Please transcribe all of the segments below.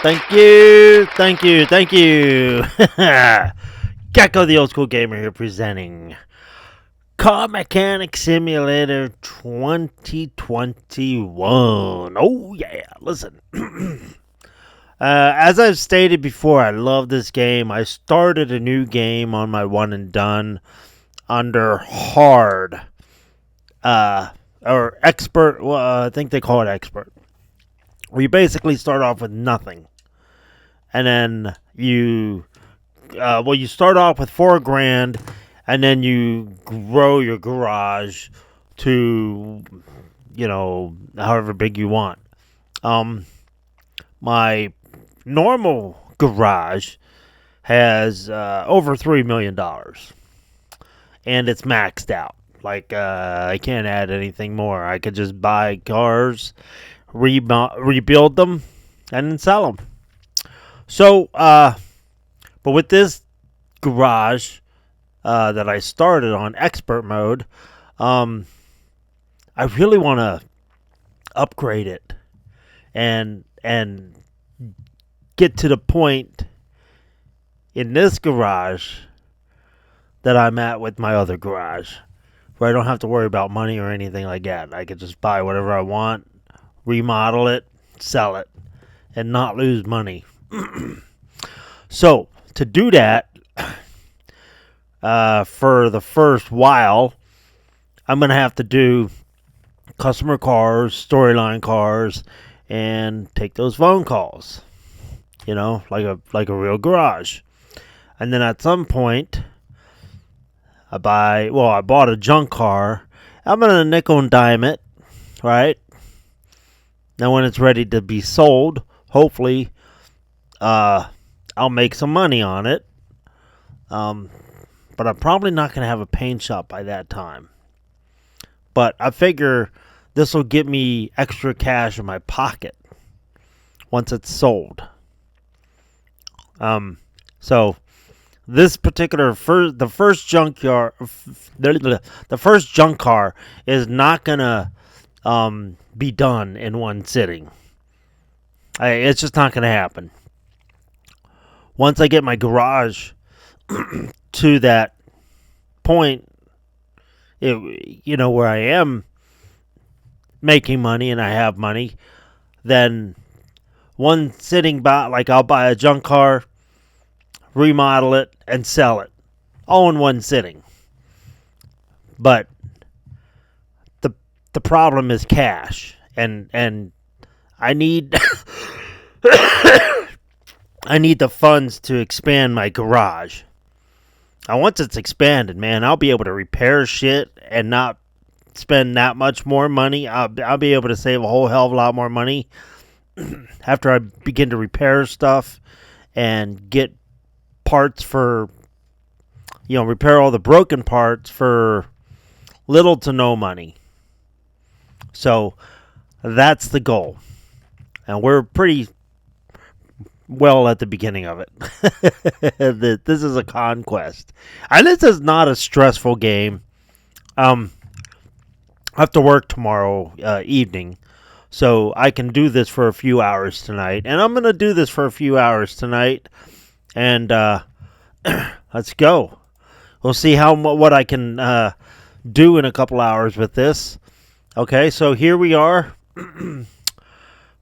Thank you, thank you, thank you. Gecko the Old School Gamer here presenting Car Mechanic Simulator 2021. Oh yeah, listen. As I've stated before, I love this game. I started a new game on my one and done under hard, or expert. Well, I think they call it expert. Where you basically start off with nothing, and then you start off with $4,000, and then you grow your garage to, however big you want. My normal garage has over $3 million, and it's maxed out. Like, I can't add anything more. I could just buy cars, rebuild them, and then sell them. So, but with this garage that I started on expert mode, I really want to upgrade it and get to the point in this garage that I'm at with my other garage, where I don't have to worry about money or anything like that. I could just buy whatever I want, remodel it, sell it, and not lose money. So, to do that, for the first while, I'm going to have to do customer cars, storyline cars, and take those phone calls. Like a real garage. And then at some point, I bought a junk car. I'm going to nickel and dime it, right? Now when it's ready to be sold, hopefully, I'll make some money on it. But I'm probably not going to have a paint shop by that time. But I figure this will get me extra cash in my pocket once it's sold. So this particular the first junk car is not gonna be done in one sitting. It's just not gonna happen. Once I get my garage to that point, where I am making money and I have money, then one sitting I'll buy a junk car, remodel it, and sell it, all in one sitting. But the problem is cash, and I need I need the funds to expand my garage. And once it's expanded, man, I'll be able to repair shit and not spend that much more money. I'll be able to save a whole hell of a lot more money after I begin to repair stuff and get parts for, repair all the broken parts for little to no money. So that's the goal. And we're pretty well at the beginning of it. This is a conquest. And this is not a stressful game. I have to work tomorrow evening, so I can do this for a few hours tonight. And I'm going to do this for a few hours tonight. And let's go. We'll see what I can do in a couple hours with this. Okay, so here we are.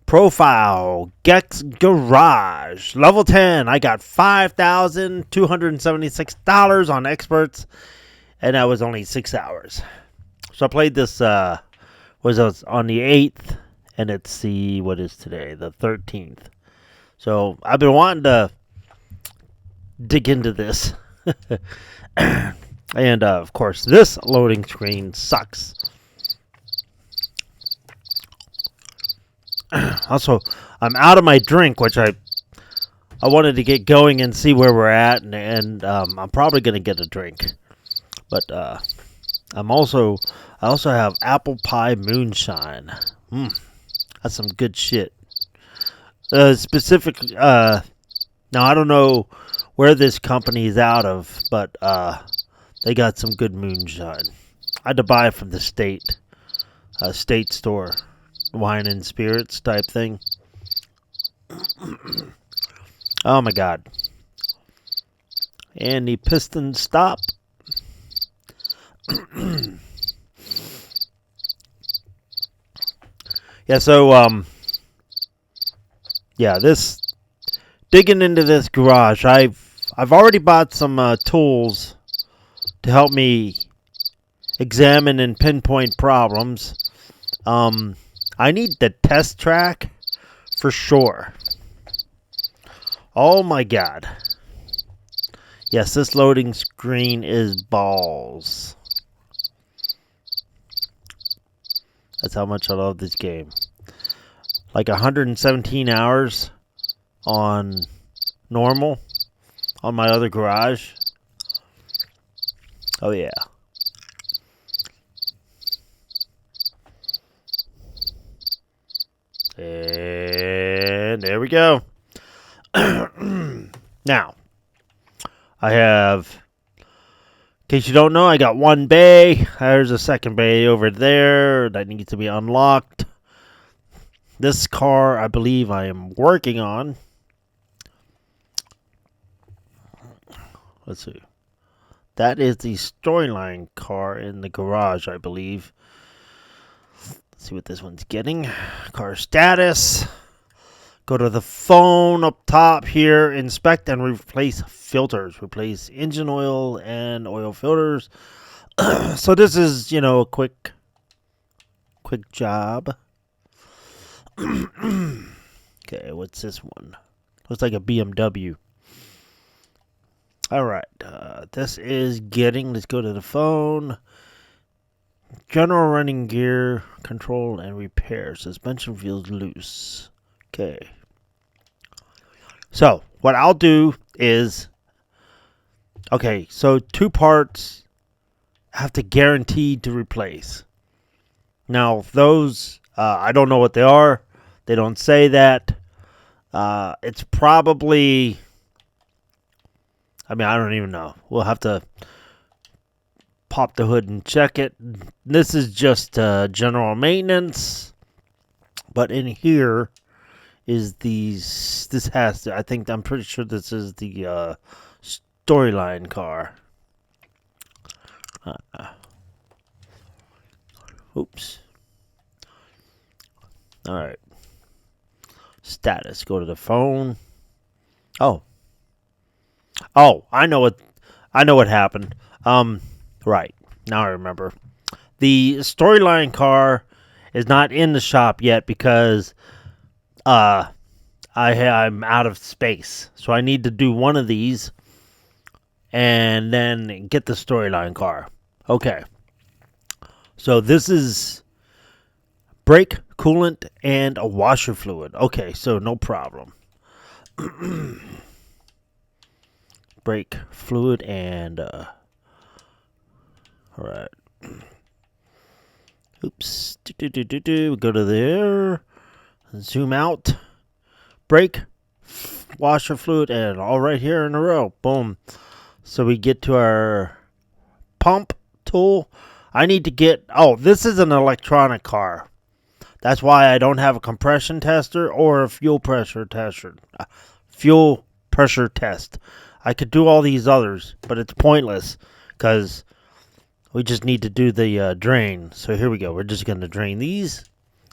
Profile, Gex Garage, level 10. I got $5,276 on experts, and that was only 6 hours. So I played this, was on the 8th, and it's what is today? The 13th. So I've been wanting to dig into this. And, of course, this loading screen sucks. Also, I'm out of my drink, which I wanted to get going and see where we're at, and I'm probably going to get a drink. But I also have apple pie moonshine. That's some good shit. Now I don't know where this company is out of, but they got some good moonshine. I had to buy it from the state store. Wine and spirits type thing. Oh my god. And the piston stop. Yeah, so yeah, this digging into this garage, I've already bought some tools to help me examine and pinpoint problems. I need the test track for sure. Oh my god. Yes, this loading screen is balls. That's how much I love this game. Like 117 hours on normal on my other garage. Oh yeah. And there we go. Now, I have, in case you don't know, I got one bay. There's a second bay over there that needs to be unlocked. This car, I believe I am working on. Let's see. That is the storyline car in the garage, I believe. Let's see what this one's getting. Car status. Go to the phone up top here. Inspect and replace filters. Replace engine oil and oil filters. So this is, a quick job. Okay, what's this one? Looks like a BMW. All right, this is getting. Let's go to the phone. General running gear control and repair. Suspension feels loose. Okay. So what I'll do is, okay. So 2 parts have to guaranteed to replace. Now those I don't know what they are. They don't say that. It's probably. I mean, I don't even know. We'll have to pop the hood and check it. This is just general maintenance. But in here is these. This has to. I'm pretty sure this is the storyline car. Oops. All right. Status. Go to the phone. Oh, I know what happened. Right. Now I remember. The storyline car is not in the shop yet because I'm out of space. So I need to do one of these and then get the storyline car. Okay. So this is brake, coolant, and a washer fluid. Okay, so no problem. Brake fluid and all right. Oops. We go to there. Zoom out. Brake, washer fluid, and all right here in a row. Boom. So we get to our pump tool. I need to get. Oh, this is an electronic car. That's why I don't have a compression tester or a fuel pressure tester. Fuel pressure test. I could do all these others, but it's pointless because we just need to do the drain. So here we go. We're just going to drain these.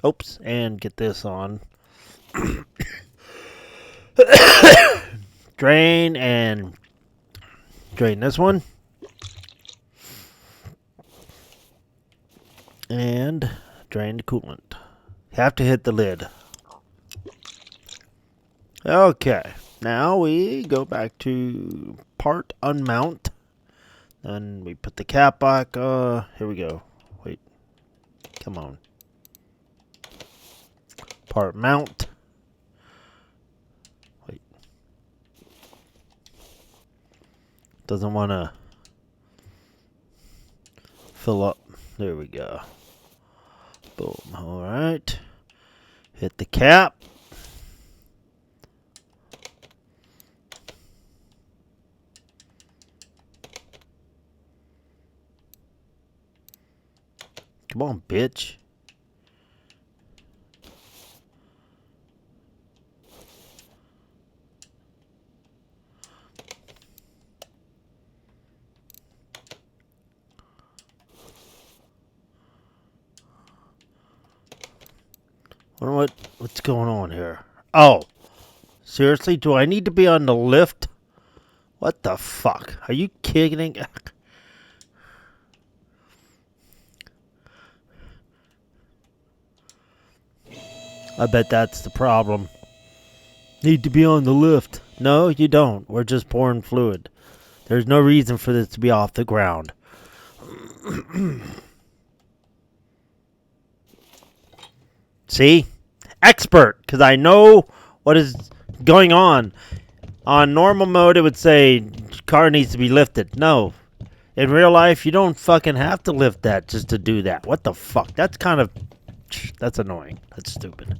Oops. And get this on. Drain and drain this one. And drain the coolant. Have to hit the lid. Okay. Now we go back to part unmount. Then we put the cap back. Here we go. Wait. Come on. Part mount. Wait. Doesn't want to fill up. There we go. Boom. All right. Hit the cap. Come on, bitch. What's going on here? Oh, seriously? Do I need to be on the lift? What the fuck? Are you kidding? I bet that's the problem. Need to be on the lift. No, you don't. We're just pouring fluid. There's no reason for this to be off the ground. See? Expert, because I know what is going on. On normal mode, it would say car needs to be lifted. No. In real life, you don't fucking have to lift that just to do that. What the fuck? That's annoying. That's stupid.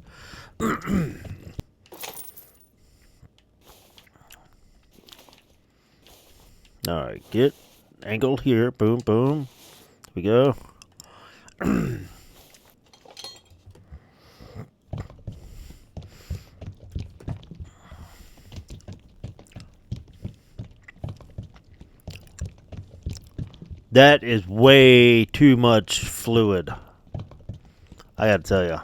Alright, get angle here. Boom, boom. Here we go. That is way too much fluid. I gotta tell ya.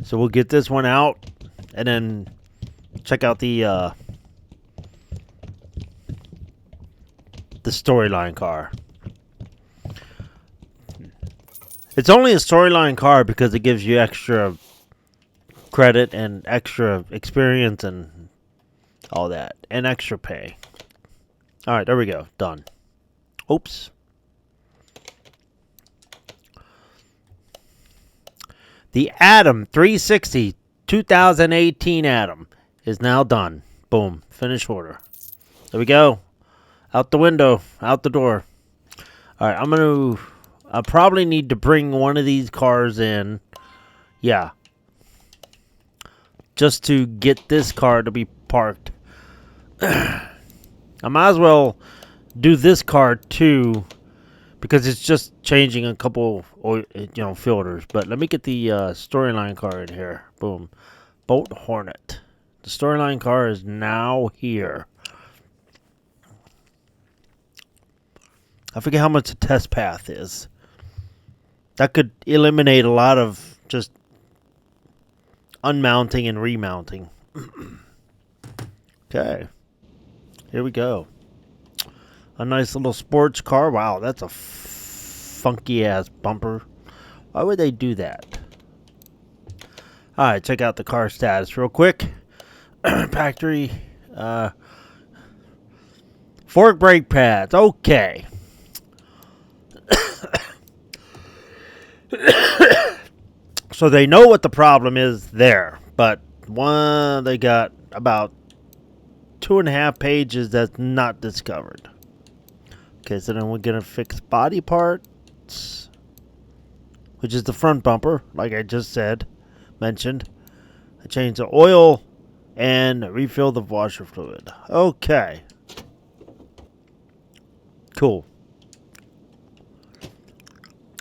So we'll get this one out and then check out the storyline car. It's only a storyline car because it gives you extra credit and extra experience and all that. And extra pay. Alright, there we go. Done. Oops. The Atom 360 2018 Atom is now done. Boom. Finish order. There we go. Out the window. Out the door. Alright, I probably need to bring one of these cars in. Yeah. Just to get this car to be parked. I might as well do this car too, because it's just changing a couple, filters. But let me get the storyline car in here. Boom. Bolt Hornet. The storyline car is now here. I forget how much the test path is. That could eliminate a lot of just unmounting and remounting. Okay. Here we go. A nice little sports car. Wow, that's a funky ass bumper. Why would they do that? Alright, check out the car status real quick. Factory. Fork brake pads. Okay. So they know what the problem is there. But they got about 2.5 pages that's not discovered. Okay, so then we're going to fix body parts, which is the front bumper, like I just mentioned. I changed the oil and refill the washer fluid. Okay. Cool.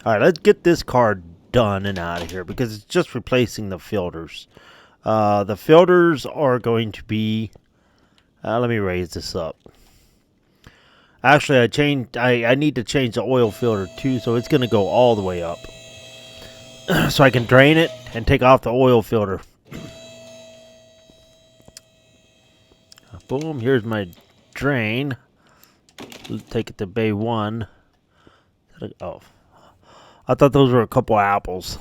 Alright, let's get this car done and out of here because it's just replacing the filters. The filters are going to be... let me raise this up. Actually, I need to change the oil filter too, so it's going to go all the way up. So I can drain it and take off the oil filter. Boom, here's my drain. Take it to bay 1. Oh, I thought those were a couple apples.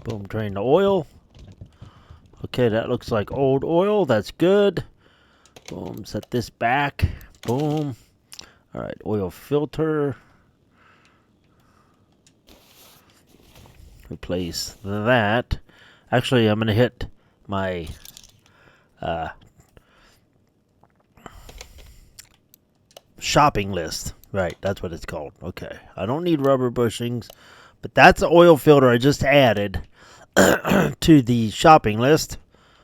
Boom, drain the oil. Okay, that looks like old oil. That's good. Boom, set this back. Boom. Alright, oil filter. Replace that. Actually, I'm going to hit my shopping list. Right, that's what it's called. Okay, I don't need rubber bushings, but that's the oil filter I just added to the shopping list.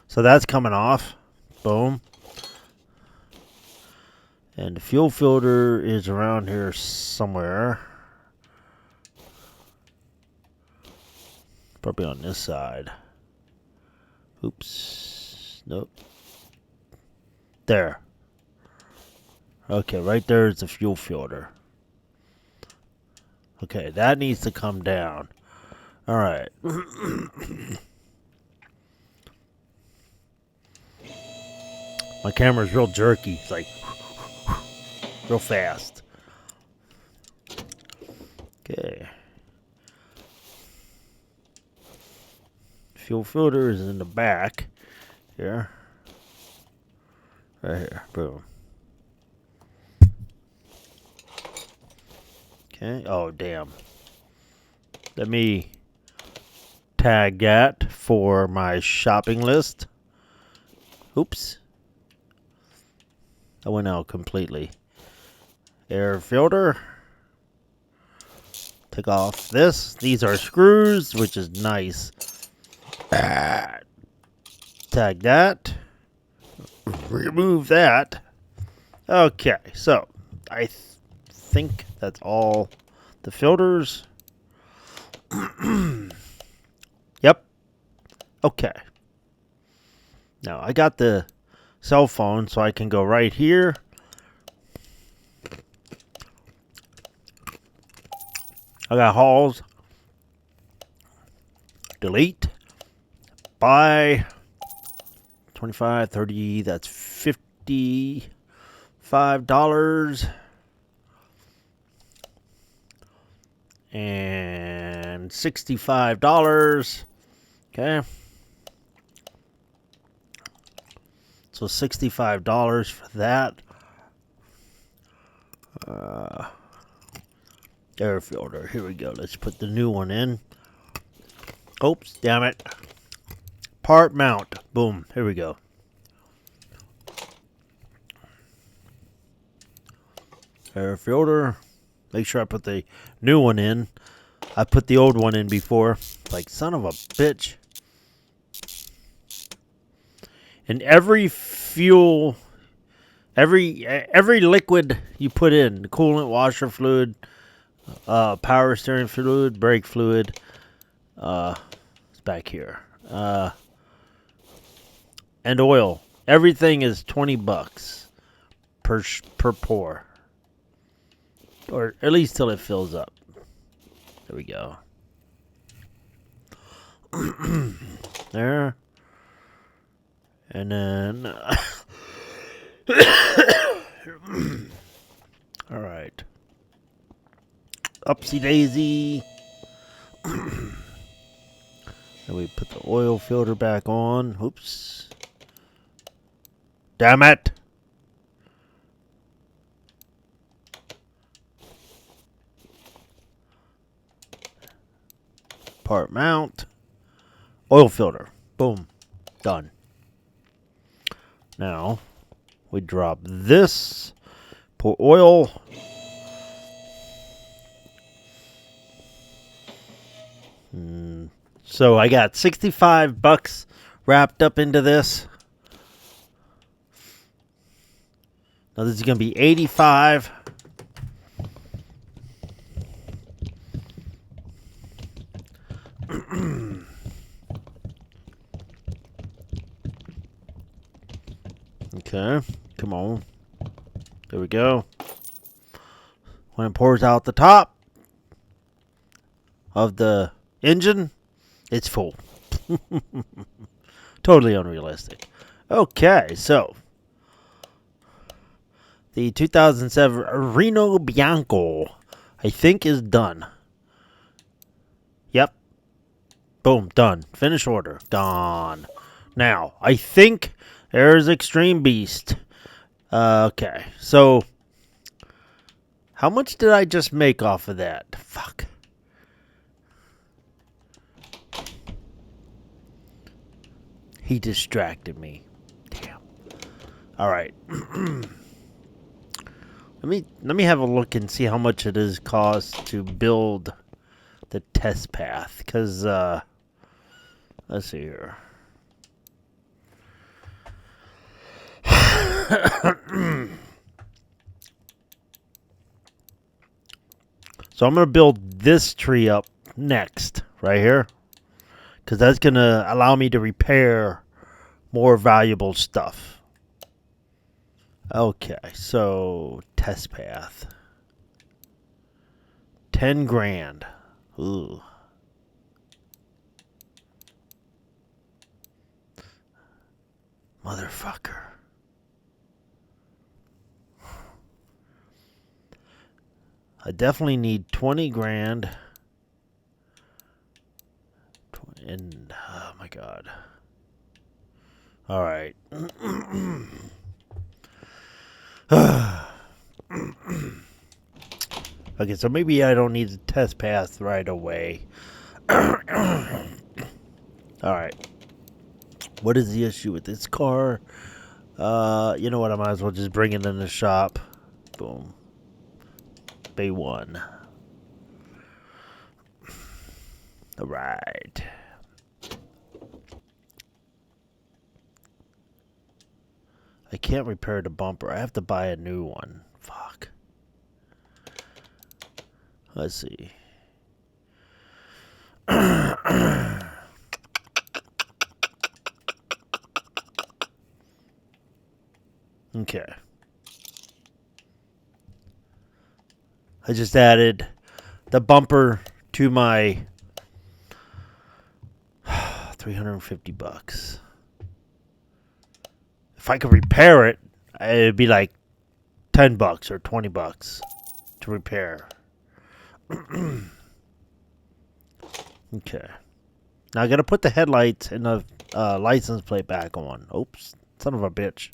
So that's coming off. Boom. And the fuel filter is around here somewhere. Probably on this side. Oops. Nope. There. Okay, right there is the fuel filter. Okay, that needs to come down. Alright. My camera's real jerky. It's like real fast. Okay. Fuel filter is in the back here. Right here. Boom. Okay. Oh, damn. Let me tag that for my shopping list. Oops. I went out completely. Air filter. Take off this. These are screws, which is nice. Tag that. Remove that. Okay, so I think that's all the filters. Yep. Okay. Now I got the cell phone, so I can go right here. I got hauls. Delete. Buy. 25, 30, that's $55. And $65. Okay. So $65 for that. Air filter. Here we go. Let's put the new one in. Oops, damn it. Part mount. Boom. Here we go. Air filter. Make sure I put the new one in. I put the old one in before. Like, son of a bitch. And every fuel, every liquid you put in, coolant, washer fluid, power steering fluid, brake fluid, it's back here. And oil. Everything is $20 per pour. Or at least till it fills up. There we go. There. And then all right. Upsy daisy. Then we put the oil filter back on. Oops. Damn it. Part mount. Oil filter. Boom. Done. Now, we drop this. Pour oil. So I got $65 wrapped up into this. Now this is going to be $85. Okay, come on. There we go. When it pours out the top of the engine, it's full. Totally unrealistic. Okay, so the 2007 Rino Bianco, I think, is done. Yep. Boom, done. Finish order. Done. Now, I think there's Extreme Beast. Okay, so how much did I just make off of that? Fuck. He distracted me. Damn. All right. Let me have a look and see how much it is cost to build the test path, cuz let's see here. So I'm going to build this tree up next, right here, because that's going to allow me to repair more valuable stuff. Okay, so test path. 10 grand. Ooh. Motherfucker. I definitely need 20 grand. And, oh my god. Alright. Okay, so maybe I don't need the test pass right away. Alright. What is the issue with this car? You know what? I might as well just bring it in the shop. Boom. Bay 1. Alright. I can't repair the bumper. I have to buy a new one. Fuck. Let's see. Okay. I just added the bumper to my $350. If I could repair it, it'd be like $10 or $20 to repair. Okay. Now I gotta put the headlights and the license plate back on. Oops. Son of a bitch.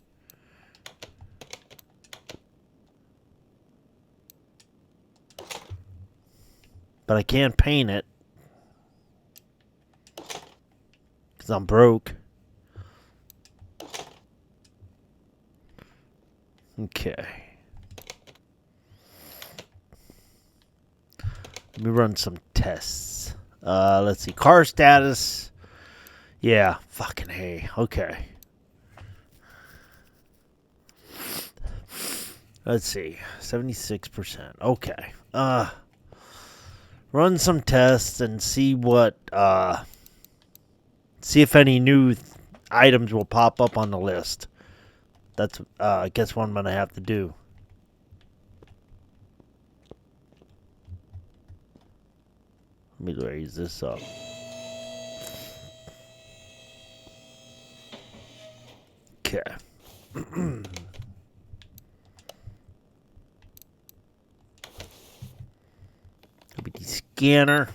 But I can't paint it. Because I'm broke. Okay. Let me run some tests. Let's see. Car status. Yeah. Fucking hey. Okay. Let's see. 76%. Okay. Run some tests and see what, see if any new items will pop up on the list. That's, I guess what I'm going to have to do. Let me raise this up. Okay. The scanner.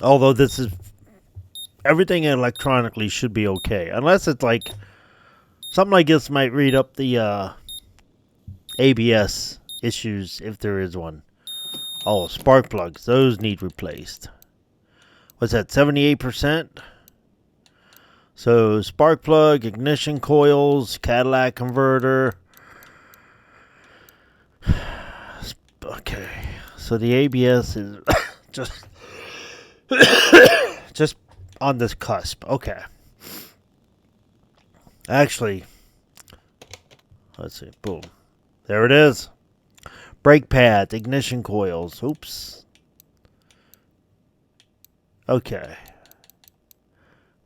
Although this is everything electronically should be okay, unless it's like something like this might read up the ABS issues if there is one. Oh, spark plugs, those need replaced. What's that? 78%. So spark plug, ignition coils, Cadillac converter. Okay, so the ABS is just just on this cusp. Okay. Actually, let's see. Boom. There it is. Brake pads, ignition coils. Oops. Okay.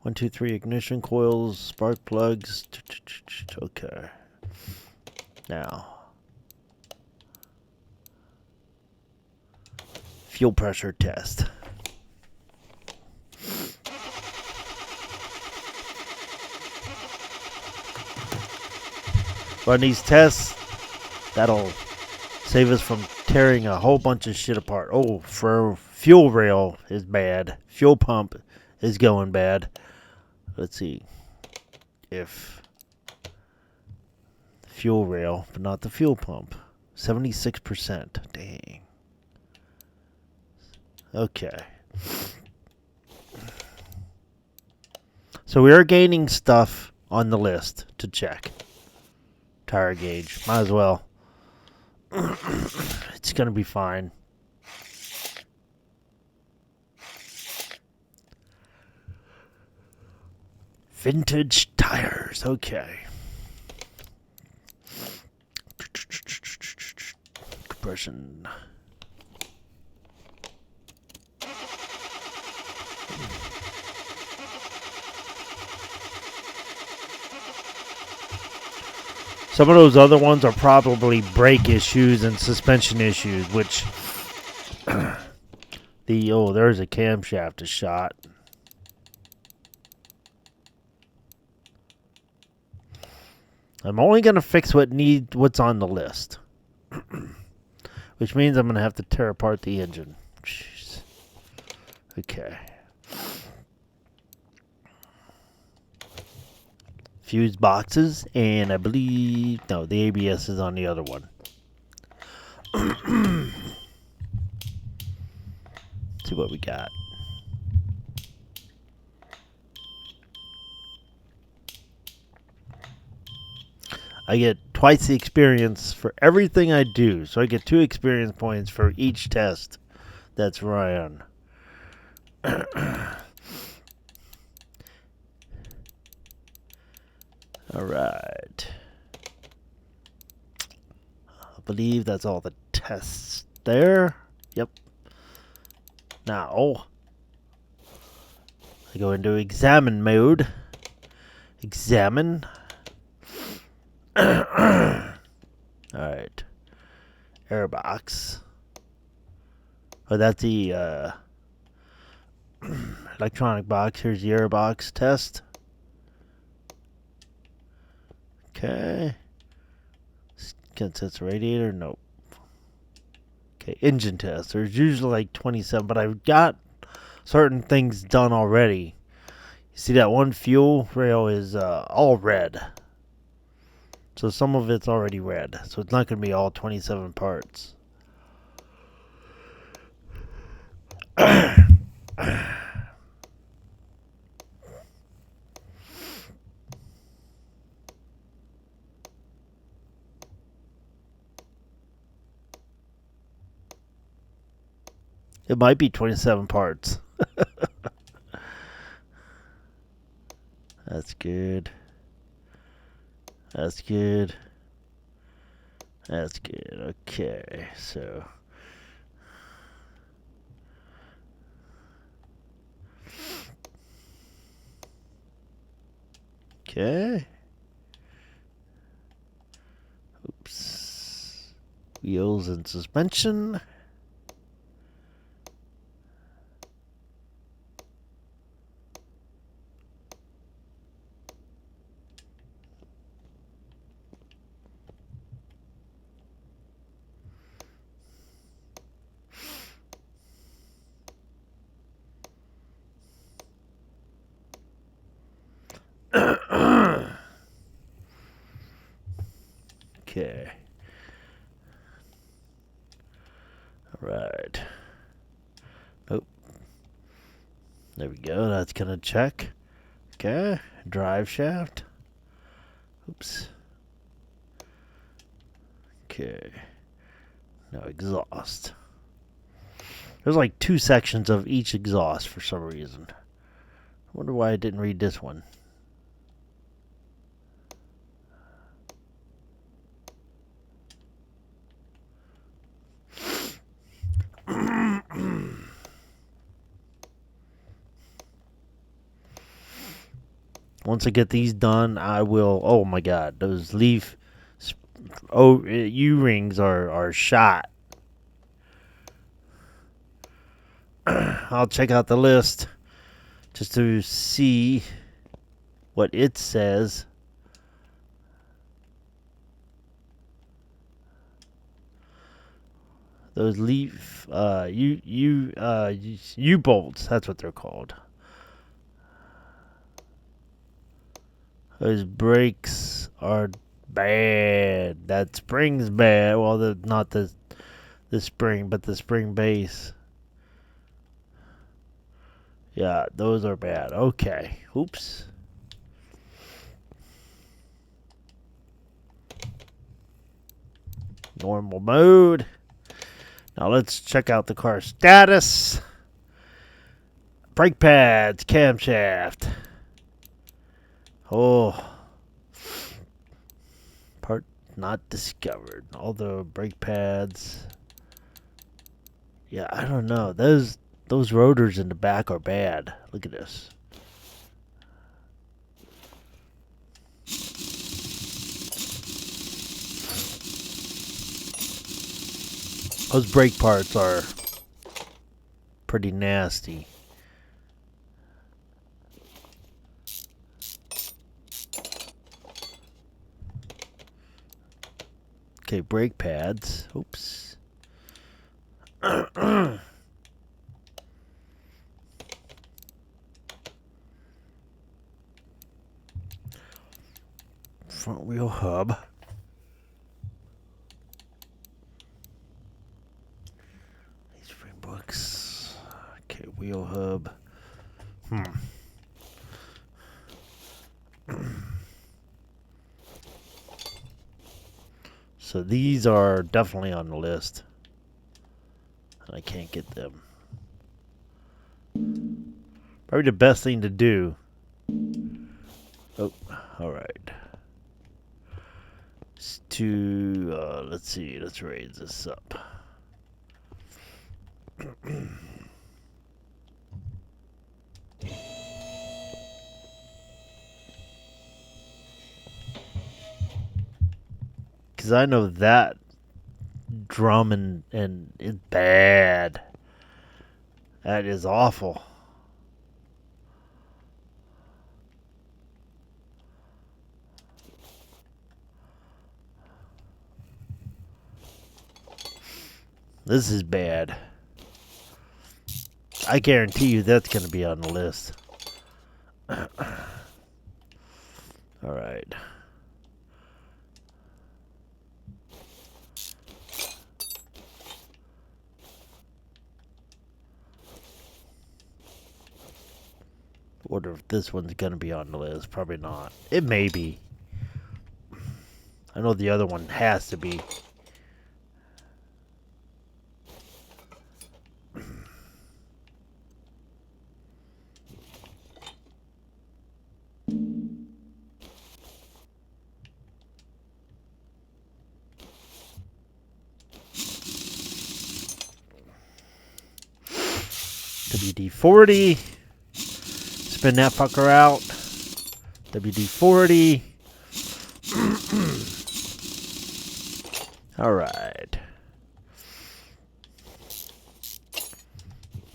1, 2, 3 ignition coils, spark plugs. Okay. Now. Fuel pressure test. Run these tests. That'll save us from tearing a whole bunch of shit apart. Oh, for fuel rail is bad. Fuel pump is going bad. Let's see if fuel rail, but not the fuel pump. 76%. Dang. Okay. So we are gaining stuff on the list to check. Tire gauge. Might as well. It's going to be fine. Vintage tires. Okay. Compression. Some of those other ones are probably brake issues and suspension issues, which there's a camshaft shot. I'm only gonna fix what's on the list, which means I'm gonna have to tear apart the engine. Jeez. Okay. Fuse boxes, and I believe no, the ABS is on the other one. See what we got. I get twice the experience for everything I do, so I get 2 experience points for each test that's run. Alright. I believe that's all the tests there. Yep. Now, I go into examine mode. Examine. Alright. Airbox. Oh, that's the electronic box. Here's the airbox test. Okay. Consensus radiator? Nope. Okay, engine test. There's usually like 27, but I've got certain things done already. You see that one fuel rail is all red. So some of it's already red. So it's not going to be all 27 parts. It might be 27 parts. That's good. That's good. That's good. Okay, so. Okay. Oops. Wheels and suspension. Okay. All right. Oh. There we go. That's gonna check. Okay. Drive shaft. Oops. Okay. Now exhaust. There's like 2 sections of each exhaust for some reason. I wonder why I didn't read this one. Once I get these done, I will. Oh my God, those leaf U-rings are shot. I'll check out the list just to see what it says. Those leaf U-bolts, that's what they're called. Those brakes are bad. That spring's bad. Well, not the spring, but the spring base. Yeah, those are bad. Okay. Oops. Normal mode. Now let's check out the car status. Brake pads, camshaft. Oh. Part not discovered. Although brake pads. Yeah, I don't know. Those rotors in the back are bad. Look at this. Those brake parts are pretty nasty. Okay, brake pads. Oops. Front wheel hub. These frame books. Okay, wheel hub. So these are definitely on the list. I can't get them. Probably the best thing to do. Oh, alright. To let's see, let's raise this up. Because I know that drum and is bad. That is awful. This is bad. I guarantee you that's going to be on the list. Alright. Wonder if this one's going to be on the list. Probably not. It may be. I know the other one has to be. WD-40. Spin that fucker out. WD-40. Alright.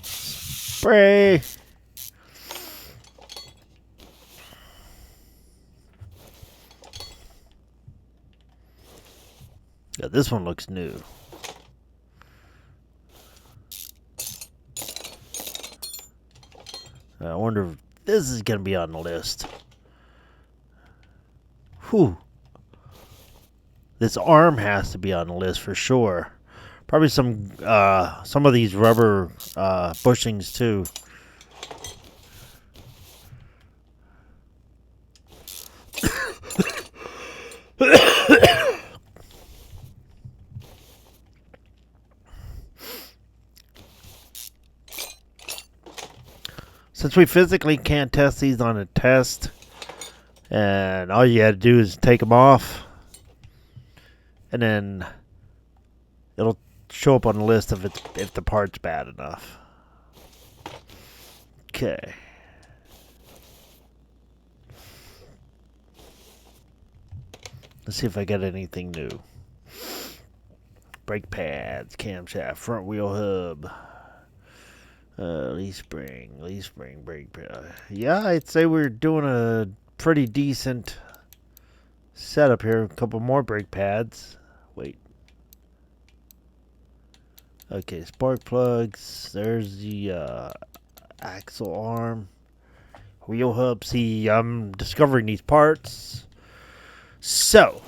Spray. Yeah, this one looks new. I wonder if this is going to be on the list. Whew. This arm has to be on the list for sure. Probably some of these rubber bushings too. Since we physically can't test these on a test, and all you had to do is take them off, and then it'll show up on the list if the part's bad enough. Okay. Let's see if I got anything new. Brake pads, camshaft, front wheel hub. Leaf spring, brake pad. Yeah, I'd say we're doing a pretty decent setup here. A couple more brake pads. Wait. Okay, spark plugs. There's the axle arm. Wheel hub. See, I'm discovering these parts. So,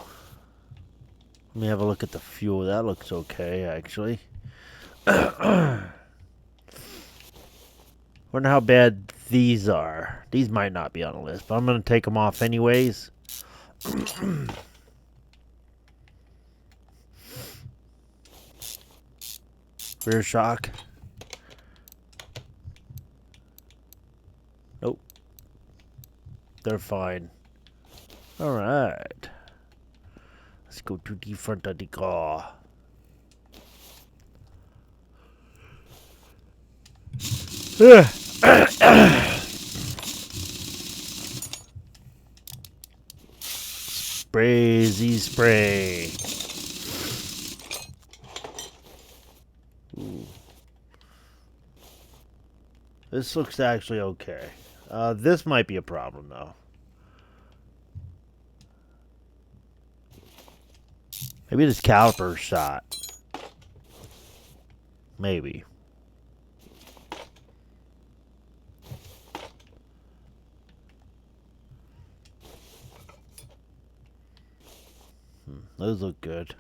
let me have a look at the fuel. That looks okay, actually. Wonder how bad these are. These might not be on the list, but I'm going to take them off anyways. Rear shock. Nope. They're fine. Alright. Let's go to the front of the car. Spraysy spray. This looks actually okay. This might be a problem, though. Maybe this caliper shot. Maybe. Those look good.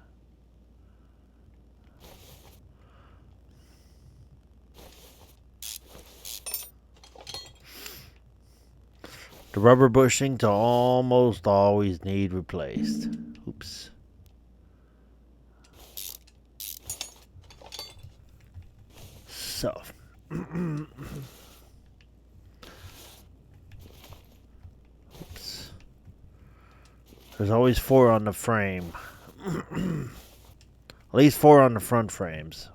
The rubber bushings almost always need replaced. Oops. So. Oops. There's always 4 on the frame. At least 4 on the front frames.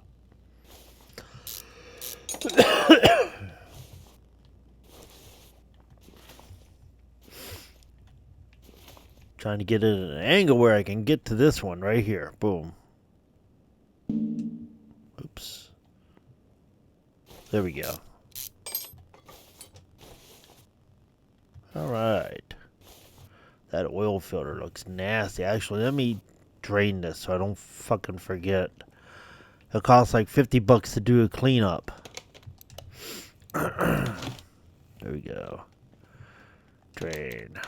Trying to get it at an angle where I can get to this one right here. Boom. Oops. There we go. Alright. That oil filter looks nasty. Actually, let me drain this so I don't fucking forget. It costs like $50 to do a cleanup. There we go. Drain.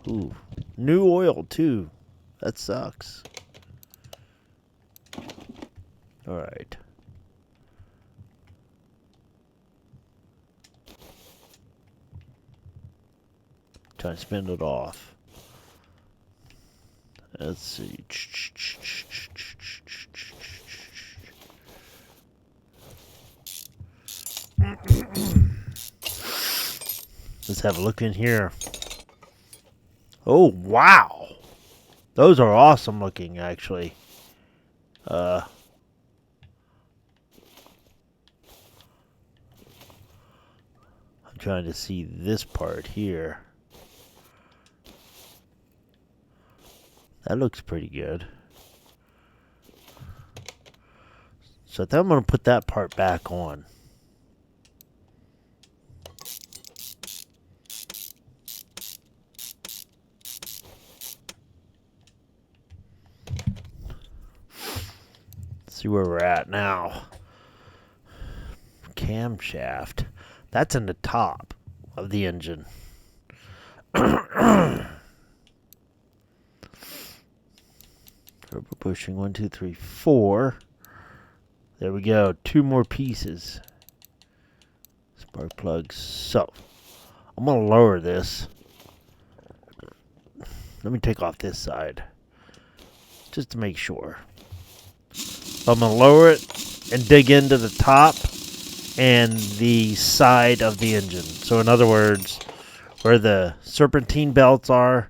Ooh. New oil, too. That sucks. Alright. Trying to spin it off. Let's see. Let's have a look in here. Oh, wow. Those are awesome looking, actually. I'm trying to see this part here. That looks pretty good. So I think I'm going to put that part back on. See where we're at now. Camshaft. That's in the top of the engine. Turbo bushing 1, 2, 3, 4. There we go. 2 more pieces. Spark plugs. So I'm gonna lower this. Let me take off this side just to make sure. I'm going to lower it and dig into the top and the side of the engine. So in other words, where the serpentine belts are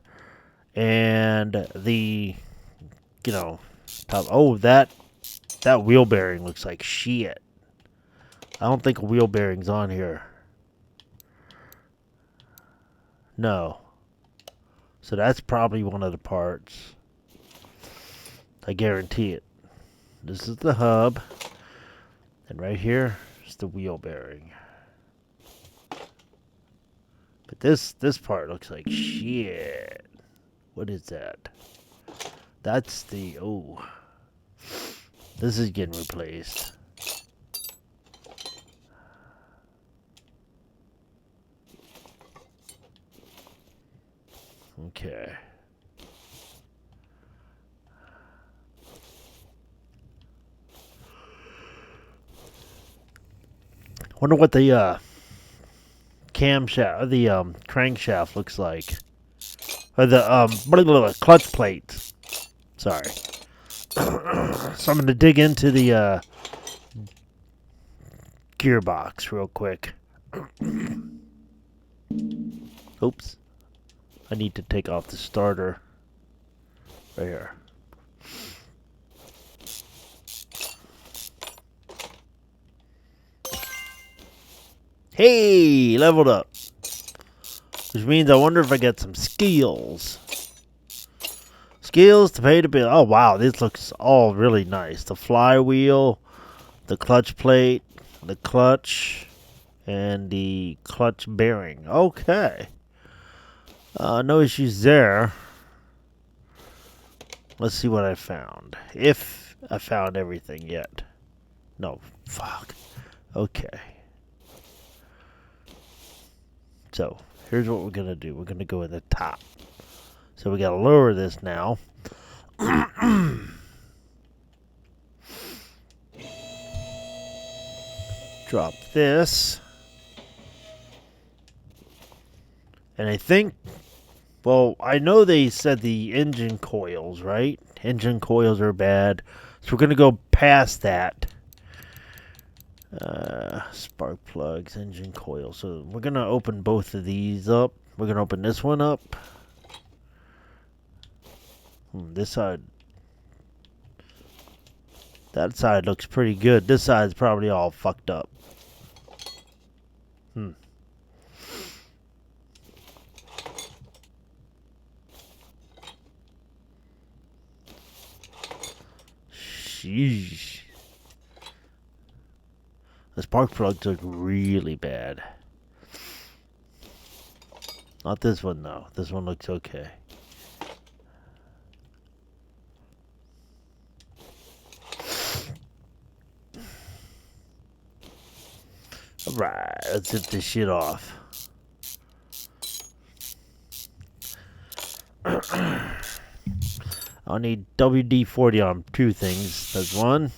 and the, top. Oh, that wheel bearing looks like shit. I don't think a wheel bearing's on here. No. So that's probably one of the parts. I guarantee it. This is the hub, and right here is the wheel bearing. But this part looks like shit. What is that? That's the, oh. This is getting replaced. Okay. Wonder what the camshaft, the crankshaft looks like, or the clutch plates. Sorry. So I'm gonna dig into the gearbox real quick. Oops. I need to take off the starter right here. Hey, leveled up. Which means I wonder if I get some skills. Skills to pay the bill. Oh, wow. This looks all really nice. The flywheel, the clutch plate, the clutch. And the clutch bearing. Okay. No issues there. Let's see what I found. If I found everything yet. No, fuck. Okay. So, here's what we're going to do. We're going to go in the top. So we got to lower this now. Drop this. And I think, well, I know they said the engine coils, right? Engine coils are bad. So we're going to go past that. Spark plugs, engine coils. So we're going to open both of these up. We're going to open this one up. This side. That side looks pretty good. This side's probably all fucked up. Sheesh. The spark plugs look really bad. Not this one, though. This one looks okay. Alright, let's hit this shit off. I'll need WD-40 on two things. There's one.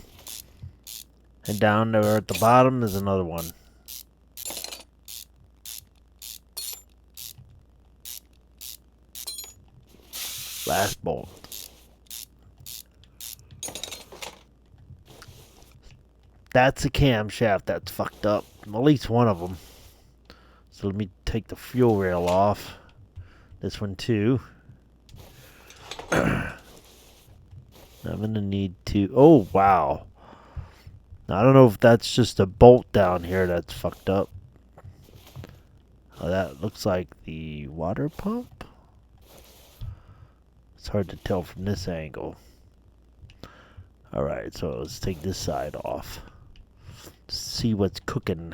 And down there at the bottom there's another one. Last bolt. That's a camshaft that's fucked up. At least one of them. So let me take the fuel rail off. This one too. I'm gonna need to. Oh wow. Now, I don't know if that's just a bolt down here that's fucked up. Oh, that looks like the water pump. It's hard to tell from this angle. Alright, so let's take this side off. See what's cooking.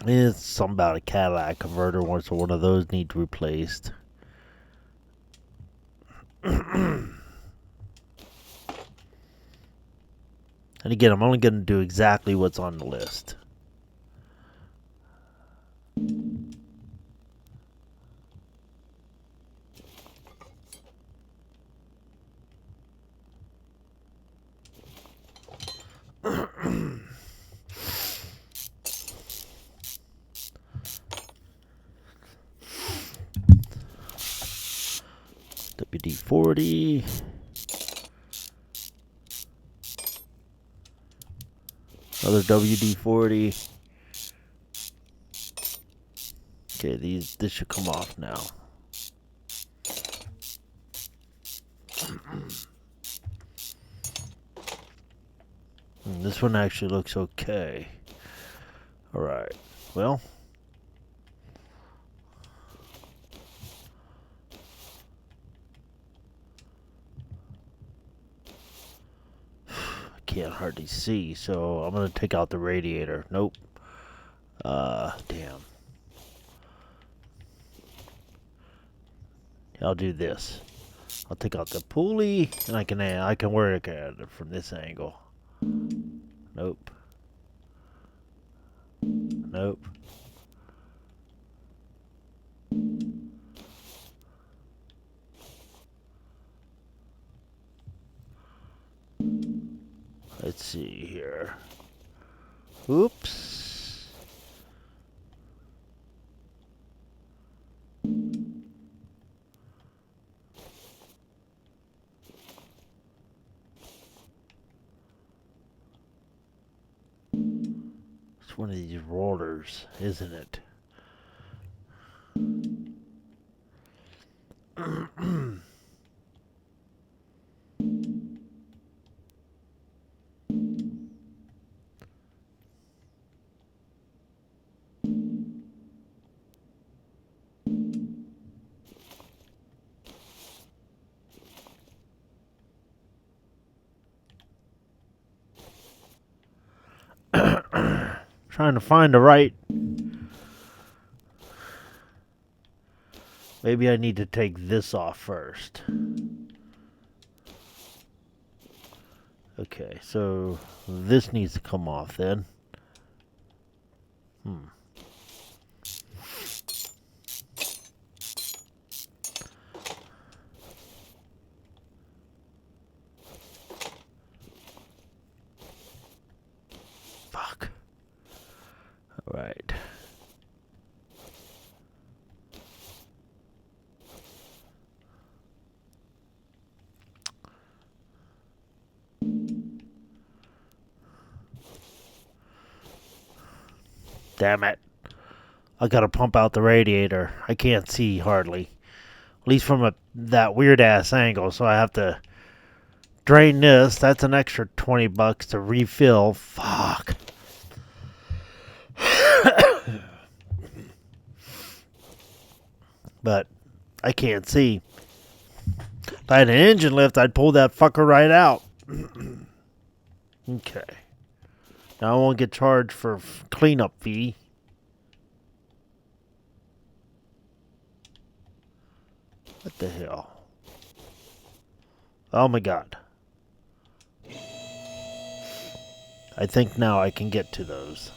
It's something about a Cadillac converter. So one of those needs replaced. And again, I'm only going to do exactly what's on the list. WD-40. Another WD-40. Okay, this should come off now. This one actually looks okay. Alright, well. Can't hardly see, so I'm gonna take out the radiator. Nope. Damn. I'll do this. I'll take out the pulley, and I can work at it from this angle. Nope. Nope. Let's see here. Oops. It's one of these rollers, isn't it? Trying to find the right... Maybe I need to take this off first. Okay, so this needs to come off then. Fuck. All right. Damn it. I gotta pump out the radiator. I can't see hardly. At least from that weird ass angle. So I have to drain this. That's an extra $20 to refill. Fuck. But I can't see. If I had an engine lift, I'd pull that fucker right out. Okay. Now I won't get charged for cleanup fee. What the hell? Oh my god. I think now I can get to those.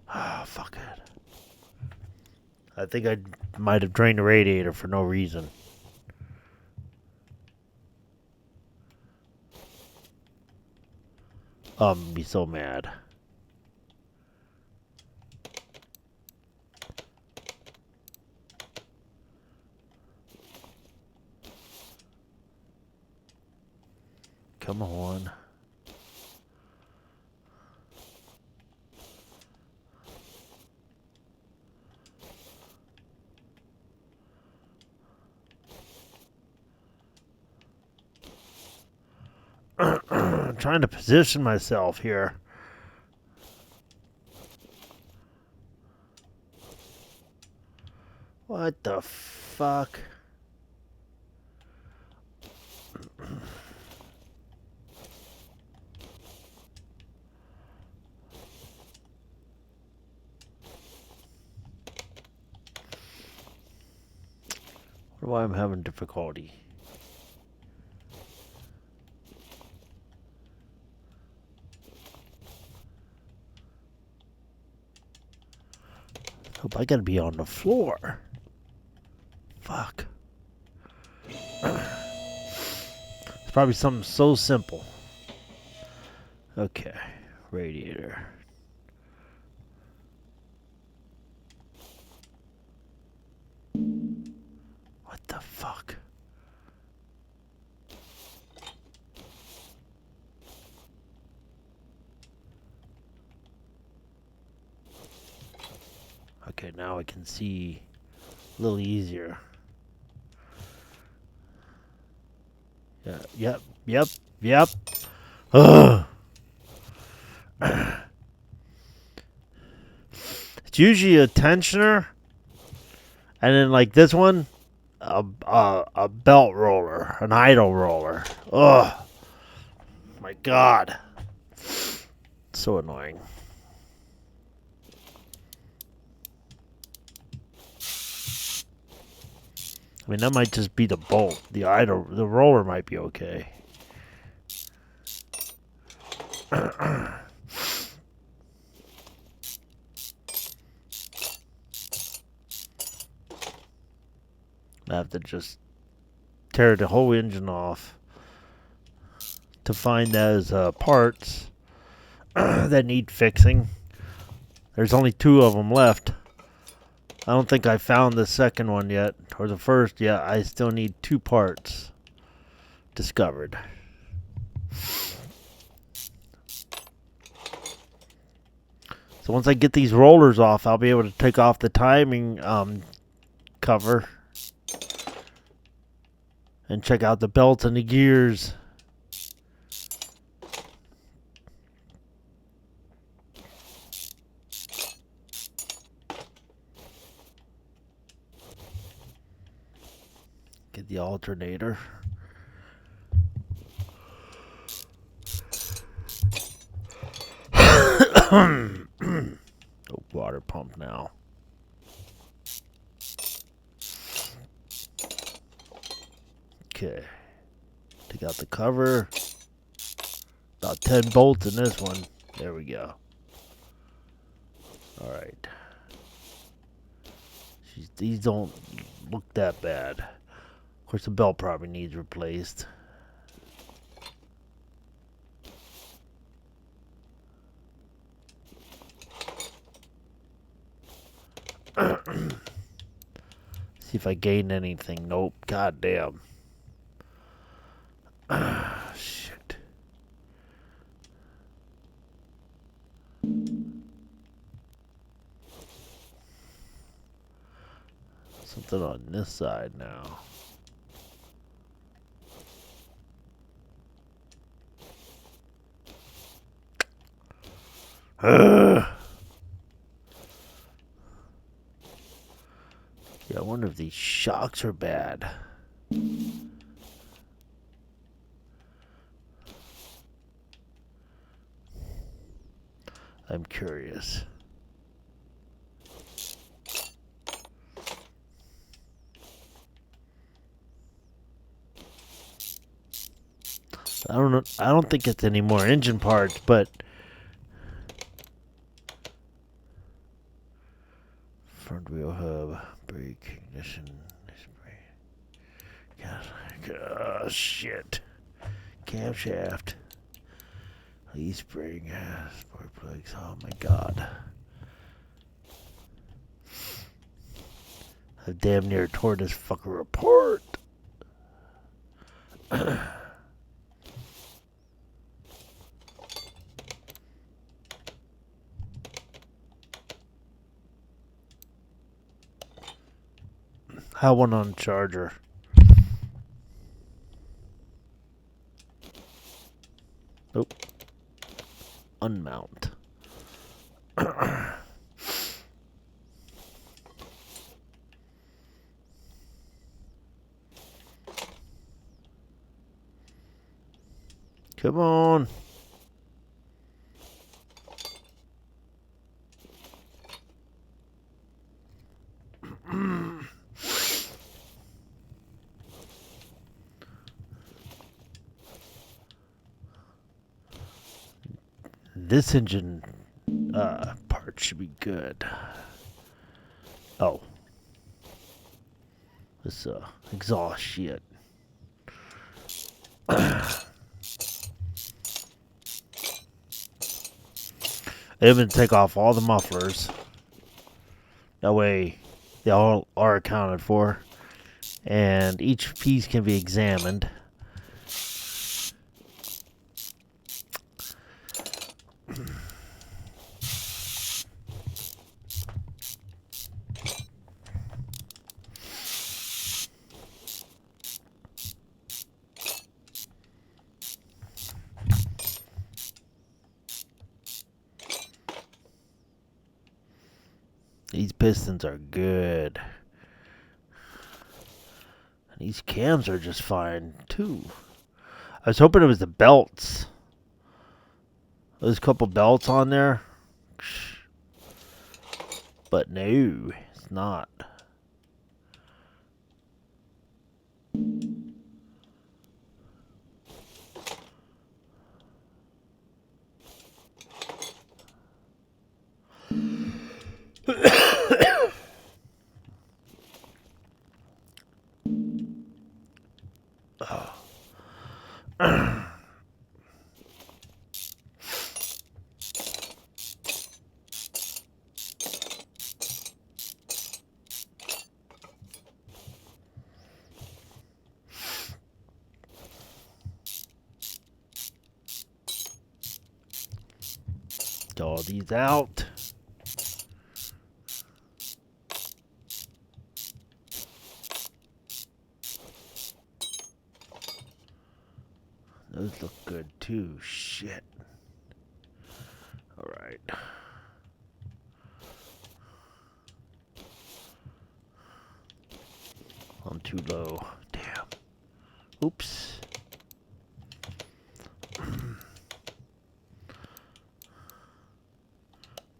Ah, fuck it. I think I might have drained the radiator for no reason. I'm gonna be so mad. Come on. I'm trying to position myself here. What the fuck? Why I'm having difficulty. Hope I gotta be on the floor. Fuck. It's probably something so simple. Okay, radiator. What the fuck? Okay, now I can see a little easier. Yeah, yep. Ugh. It's usually a tensioner, and then like this one, a belt roller, an idle roller. Ugh, my god, so annoying. I mean, that might just be the bolt. The roller might be okay. I have to just tear the whole engine off to find those parts that need fixing. There's only 2 of them left. I don't think I found the second one yet, or the first yet. I still need 2 parts discovered. So once I get these rollers off, I'll be able to take off the timing cover and check out the belts and the gears. Get the alternator. Water pump now. Okay. Take out the cover. About 10 bolts in this one. There we go. Alright. These don't look that bad. Of course, the belt probably needs replaced. See if I gained anything. Nope. God damn. Shit. Something on this side now. Yeah, I wonder if these shocks are bad. I'm curious. I don't know. I don't think it's any more engine parts, but front wheel hub, brake, ignition, spray. God, shit. Camshaft, leaf spring, spark plugs. Oh my god. I damn near tore this fucker apart. How one on charger? Nope. Unmount. Come on. This engine part should be good. Oh. This exhaust shit. They're going to take off all the mufflers. That way they all are accounted for. And each piece can be examined. These pistons are good. And these cams are just fine, too. I was hoping it was the belts. There's a couple belts on there. But no, it's not. All these out. Those look good too. Shit. All right. I'm too low. Damn. Oops.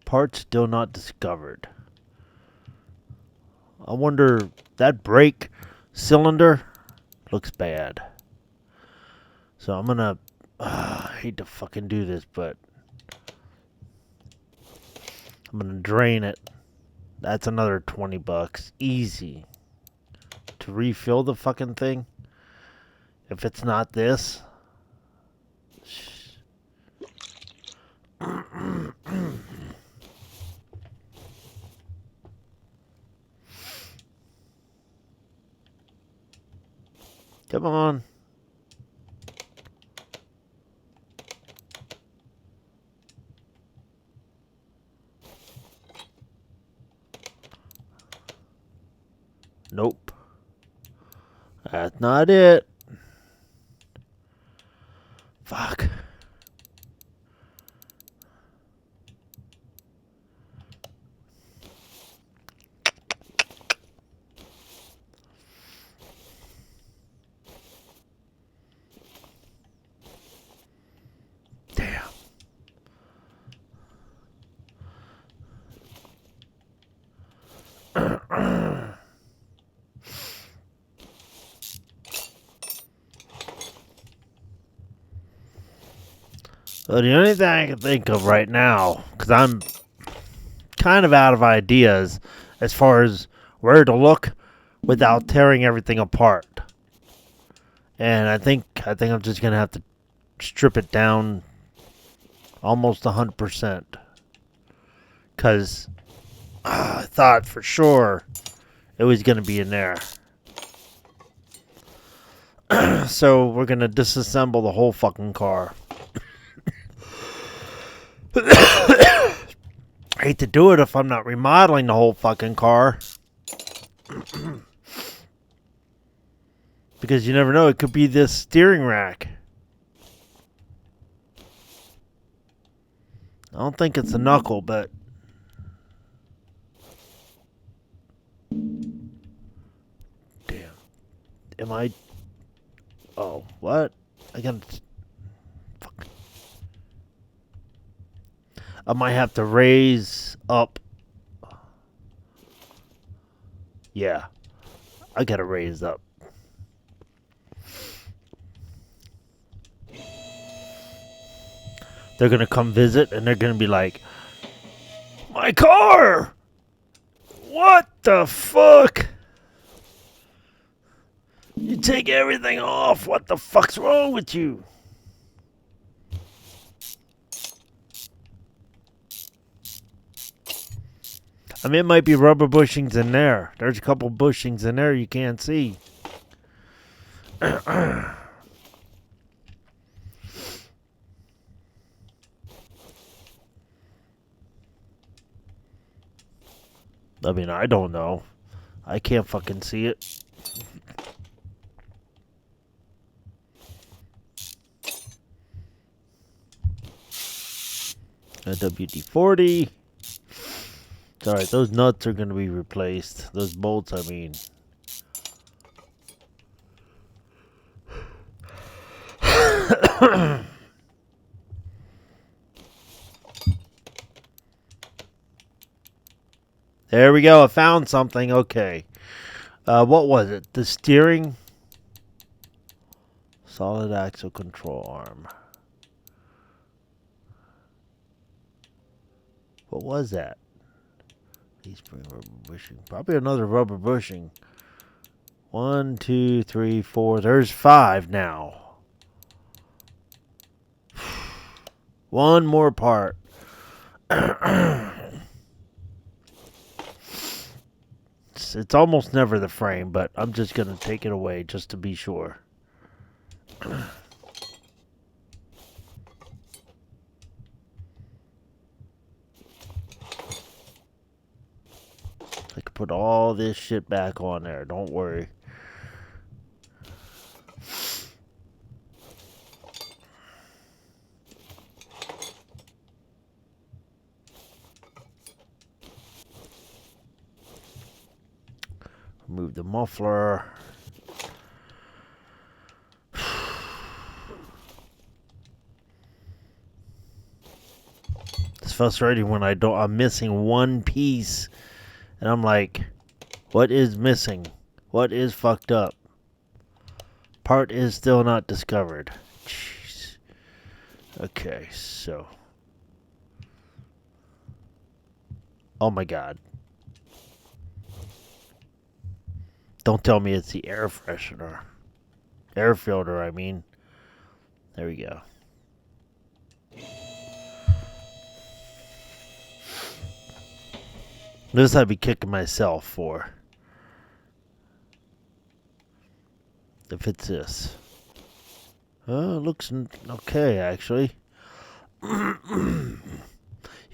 Parts still not discovered. I wonder, that brake cylinder looks bad. So I'm gonna, I hate to fucking do this, but I'm gonna drain it. That's another $20. Easy. To refill the fucking thing. If it's not this. Come on. Nope. That's not it. Fuck. Damn. Well, the only thing I can think of right now, because I'm kind of out of ideas as far as where to look without tearing everything apart. And I think I'm just gonna have to strip it down almost 100%. Because I thought for sure it was gonna be in there. So we're gonna disassemble the whole fucking car. I hate to do it if I'm not remodeling the whole fucking car. Because you never know, it could be this steering rack. I don't think it's a knuckle, but... Damn. Am I... Oh, what? I gotta... Fuck. I might have to raise up. Yeah. I gotta raise up. They're gonna come visit and they're gonna be like, my car! What the fuck? You take everything off. What the fuck's wrong with you? I mean, it might be rubber bushings in there. There's a couple bushings in there you can't see. I mean, I don't know. I can't fucking see it. A WD-40. It's alright, those nuts are going to be replaced. Those bolts, I mean. There we go. I found something. Okay. What was it? The steering? Solid axle control arm. What was that? Rubber bushing. Probably another rubber bushing. 1, 2, 3, 4. There's 5 now. One more part. It's almost never the frame, but I'm just going to take it away just to be sure. I can put all this shit back on there. Don't worry. Remove the muffler. This frustrating when I'm missing one piece, and I'm like, what is missing? What is fucked up? Part is still not discovered. Jeez. Okay, so. Oh my god. Don't tell me it's the air freshener. Air filter, I mean. There we go. This I'd be kicking myself for. If it's this. Oh, it looks okay, actually. You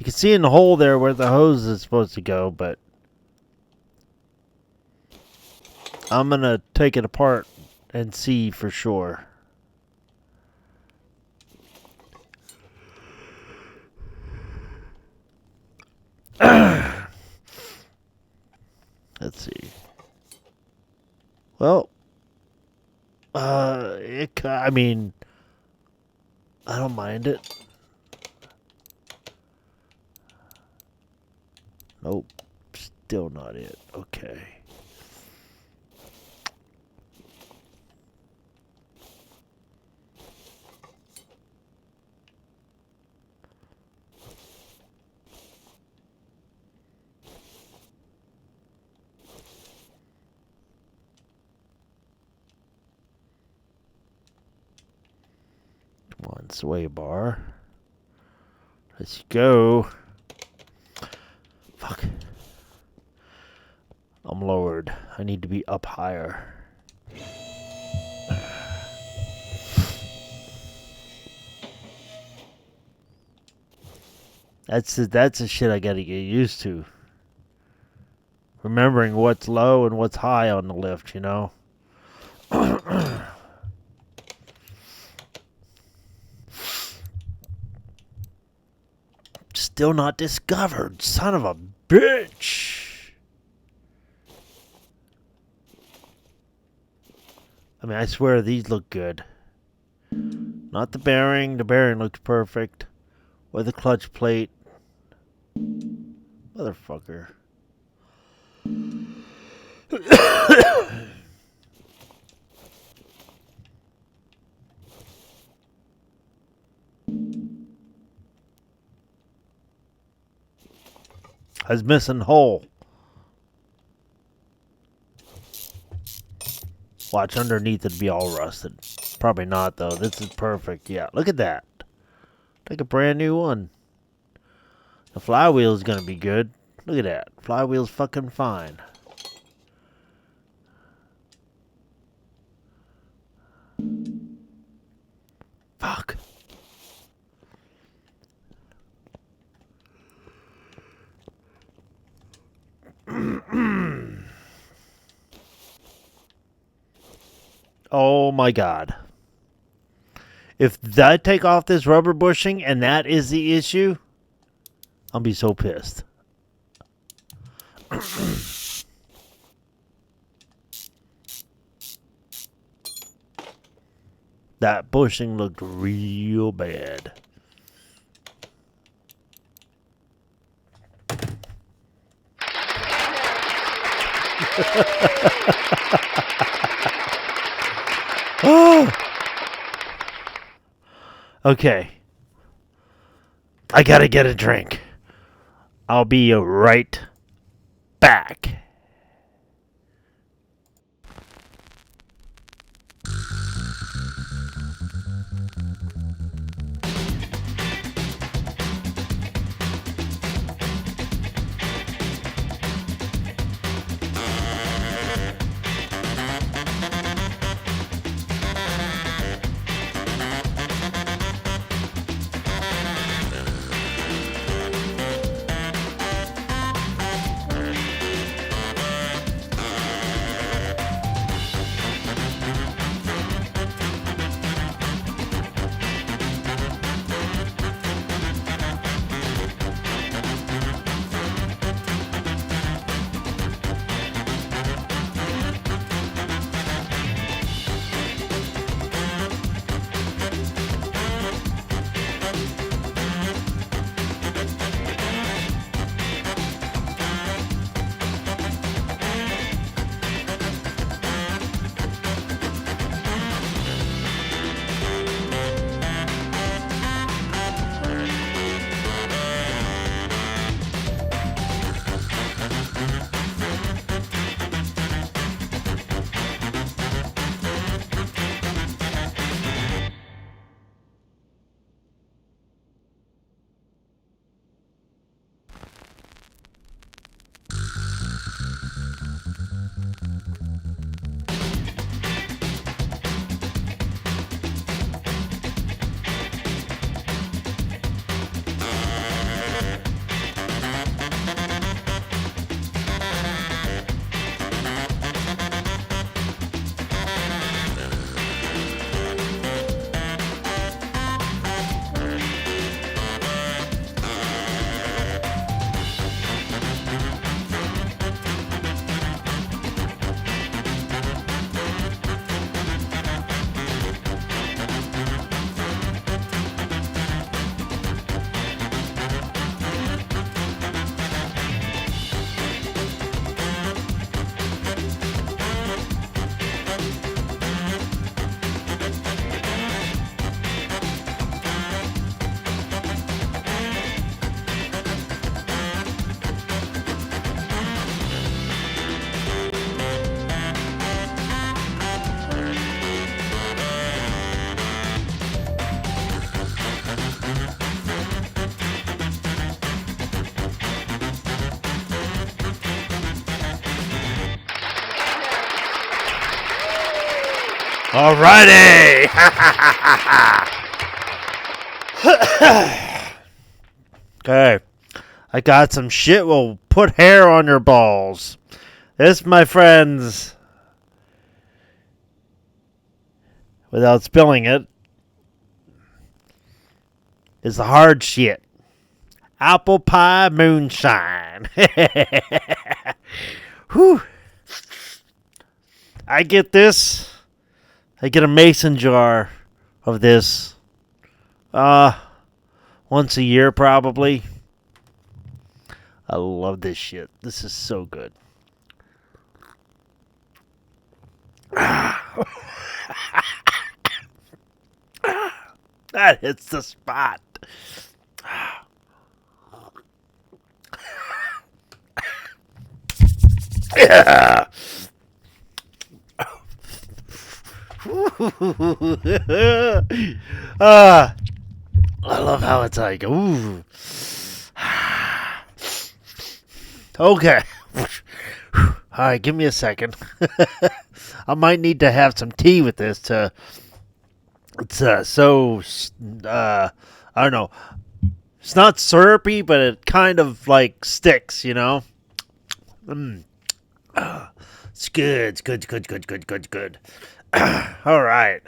can see in the hole there where the hose is supposed to go, but I'm going to take it apart and see for sure. Let's see. Well, I mean, I don't mind it. Nope, still not it. Okay. One sway bar. Let's go. Fuck. I'm lowered. I need to be up higher. That's the shit I gotta get used to. Remembering what's low and what's high on the lift, you know? Still not discovered. Son of a bitch. I mean, I swear these look good. Not the bearing. The bearing looks perfect. Or the clutch plate. Motherfucker. I was missing hole. Watch underneath it be all rusted. Probably not though. This is perfect. Yeah, look at that. Like a brand new one. The flywheel is gonna be good. Look at that. Flywheel's fucking fine. Fuck. Oh my god. If I take off this rubber bushing and that is the issue, I'll be so pissed. That bushing looked real bad. Oh. Okay. I gotta get a drink. I'll be right back. Alrighty! Okay. I got some shit will put hair on your balls. This, my friends, without spilling it, is the hard shit. Apple pie moonshine. Whew. I get this. I get a mason jar of this. Once a year probably. I love this shit. This is so good. That hits the spot. Yeah. I love how it's like, ooh. Okay. Alright, give me a second. I might need to have some tea with this to... It's I don't know. It's not syrupy, but it kind of like sticks, you know? It's good. It's good. Alright.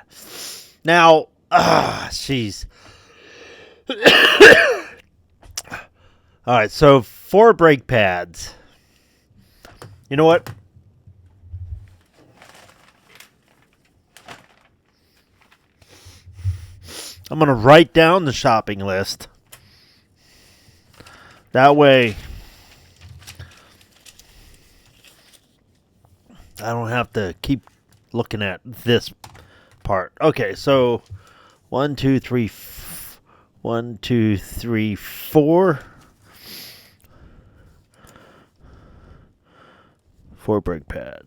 Now, jeez. Alright, so 4 brake pads. You know what? I'm going to write down the shopping list. That way, I don't have to keep looking at this part. Okay, so 1, 2, 3, 1, 2, 3, 4. 4 brake pad.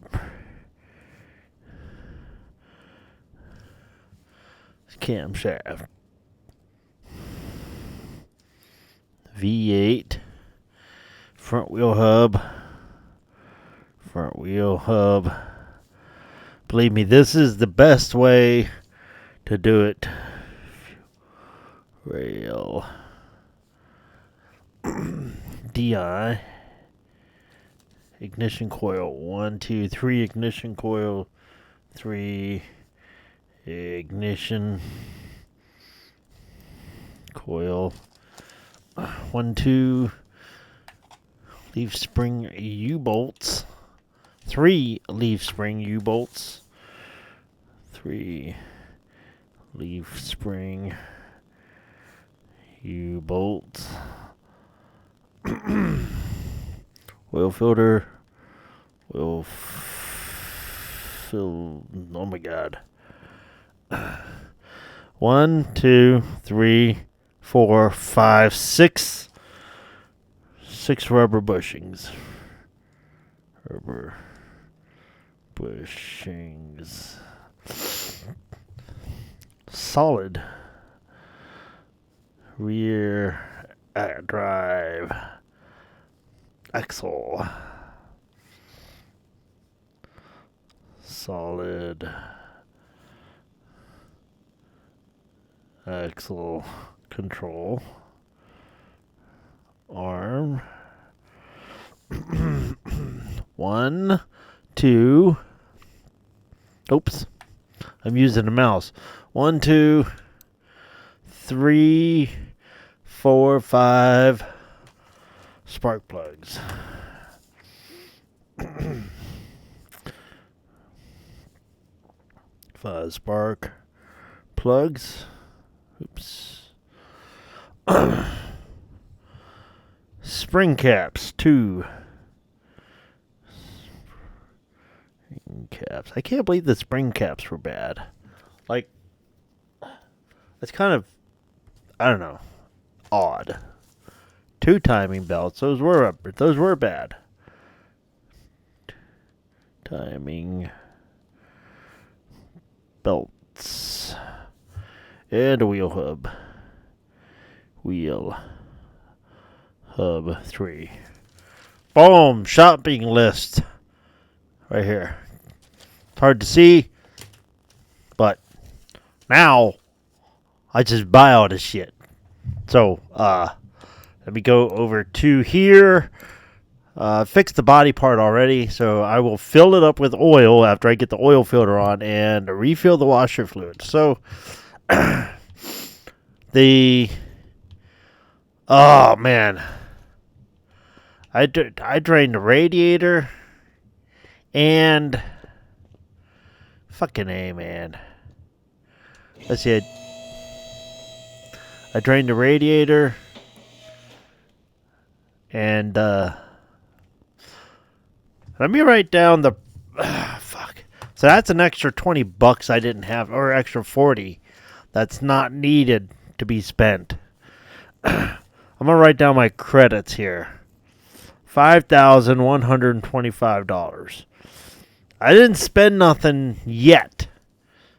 Camshaft. V8. Front wheel hub. Believe me, this is the best way to do it. Rail. DI. Ignition coil. 1, 2, 3 ignition coil. 3 ignition coil. 1, 2 leaf spring U-bolts. 3 leaf spring U-bolts. 3 leaf spring U-bolts. Oil filter. Oh my god. 1, 2, 3, 4, 5, 6. 6 rubber bushings. Solid. Rear drive. Axle. Solid. Axle control. Arm. 1, 2. Oops. I'm using a mouse. 1, 2, 3, 4, 5 spark plugs. 5 spark plugs. Oops. Spring caps, 2. Spring caps. I can't believe the spring caps were bad. Like, it's kind of, I don't know, odd. 2 timing belts. Those were bad. Timing belts. And a wheel hub. Wheel hub 3. Boom! Shopping list. Right here. It's hard to see. Now, I just buy all this shit. So, let me go over to here. Fix the body part already, so I will fill it up with oil after I get the oil filter on and refill the washer fluid. So, oh man, I drained the radiator and fucking A, man. Let's see. I drained the radiator and let me write down the fuck. So that's an extra $20 I didn't have, or extra 40 that's not needed to be spent. I'm gonna write down my credits here. $5,125. I didn't spend nothing yet.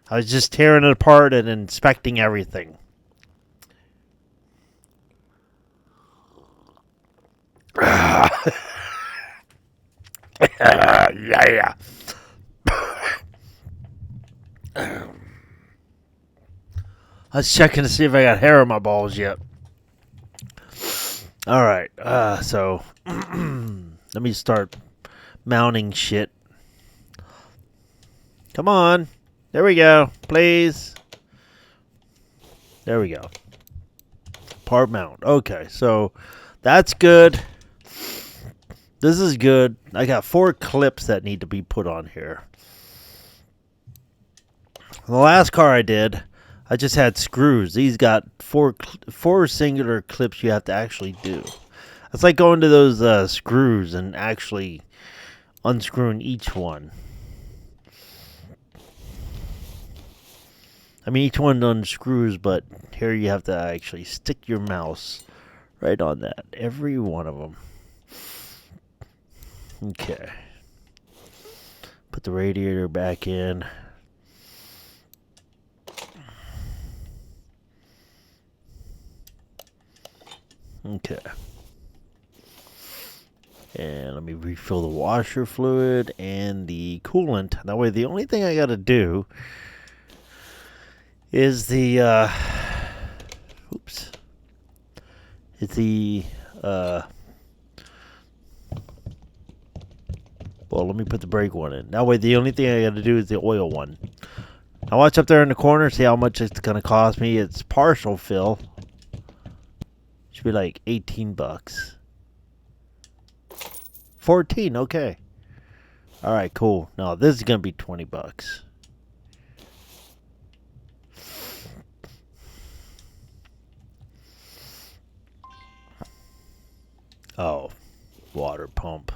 I was just tearing it apart and inspecting everything. Yeah. I was checking to see if I got hair on my balls yet. Alright, so let me start mounting shit. Come on. There we go. Please. There we go. Part mount. Okay, so that's good. This is good. I got 4 clips that need to be put on here. The last car I did, I just had screws. These got four singular clips you have to actually do. It's like going to those screws and actually unscrewing each one. I mean, each one unscrews, but here you have to actually stick your mouse right on that. Every one of them. Okay. Put the radiator back in. Okay. And let me refill the washer fluid and the coolant. That way, the only thing I got to do is the well, let me put the brake one in. That way, the only thing I got to do is the oil one. Now watch up there in the corner, see how much it's going to cost me. It's partial fill. Should be like $18. 14, okay. Alright, cool. Now this is going to be $20. Oh, water pump.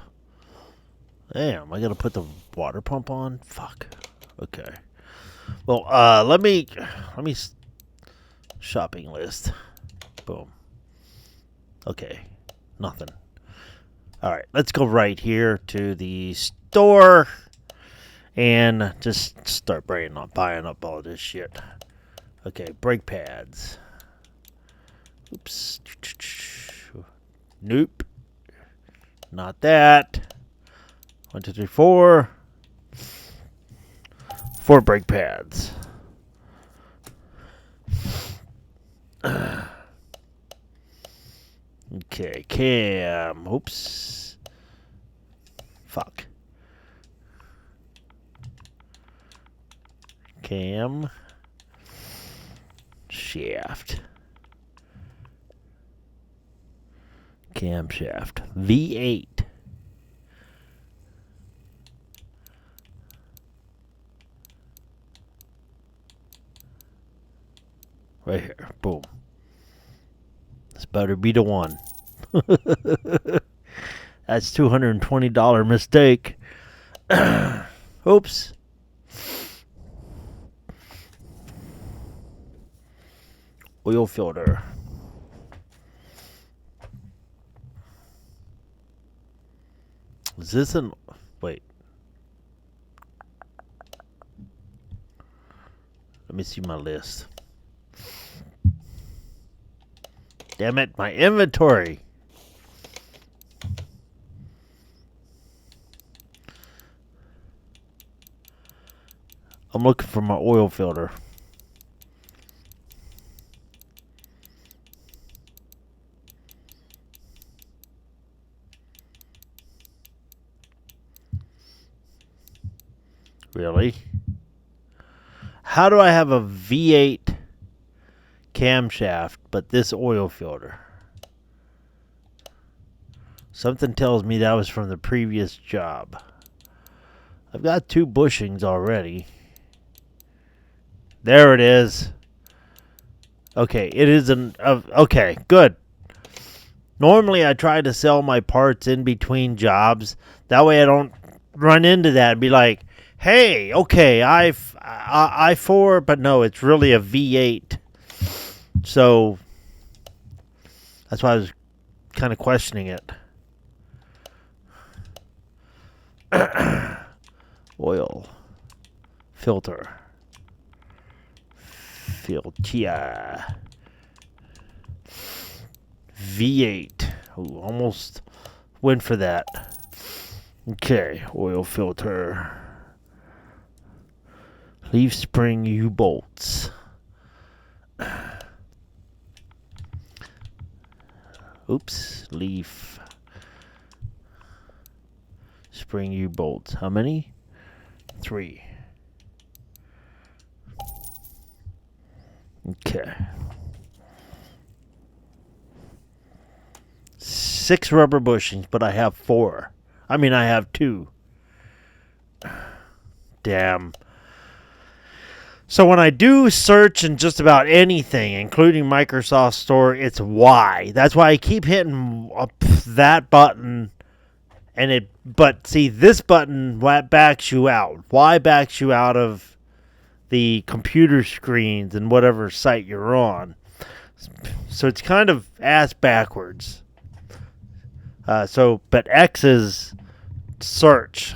Damn, I gotta put the water pump on? Fuck. Okay. Well, let me shopping list. Boom. Okay. Nothing. Alright, let's go right here to the store and just start buying up all this shit. Okay, brake pads. Oops. Nope. Not that. 1, 2, 3, 4. 4 brake pads. Okay, cam. Oops. Fuck. Cam. Shaft. Camshaft. V8. Right here. Boom. This better be the one. That's $220 mistake. Oops. Oil filter. Is this an... Wait. Let me see my list. Damn it, my inventory. I'm looking for my oil filter. Really? How do I have a V8 camshaft, but this oil filter? Something tells me that was from the previous job. I've got 2 bushings already. There it is. Okay, it is okay, good. Normally I try to sell my parts in between jobs. That way I don't run into that and be like, hey, okay, I4, but no, it's really a V8. So that's why I was kind of questioning it. Oil filter. Filter. V8. Ooh, almost went for that. Okay, oil filter. Leaf spring U-bolts. Oops, leaf spring U-bolts. How many? 3. Okay. 6 rubber bushings, but I have 4. I mean, I have 2. Damn. So when I do search in just about anything, including Microsoft Store, it's Y. That's why I keep hitting that button. But see, this button backs you out. Y backs you out of the computer screens and whatever site you're on. So it's kind of ass backwards. But X is search.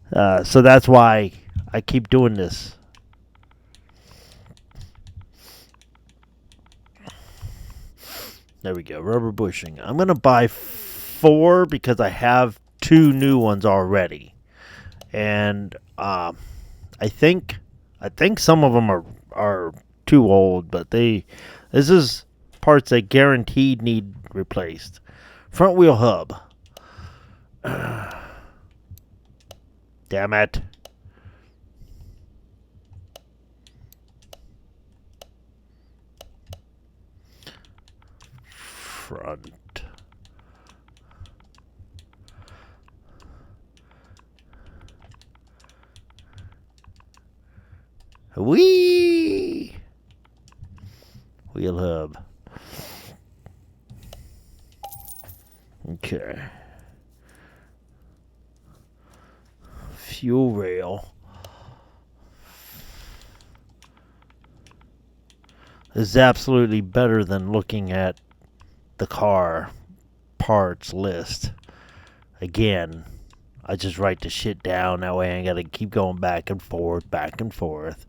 So that's why I keep doing this. There we go. Rubber bushing. I'm going to buy 4 because I have 2 new ones already. And I think some of them are too old, but this is parts that guaranteed need replaced. Front wheel hub. Damn it. Front. Whee! Wheel hub. Okay. Fuel rail. This is absolutely better than looking at the car parts list. Again, I just write the shit down. That way I ain't got to keep going back and forth, back and forth.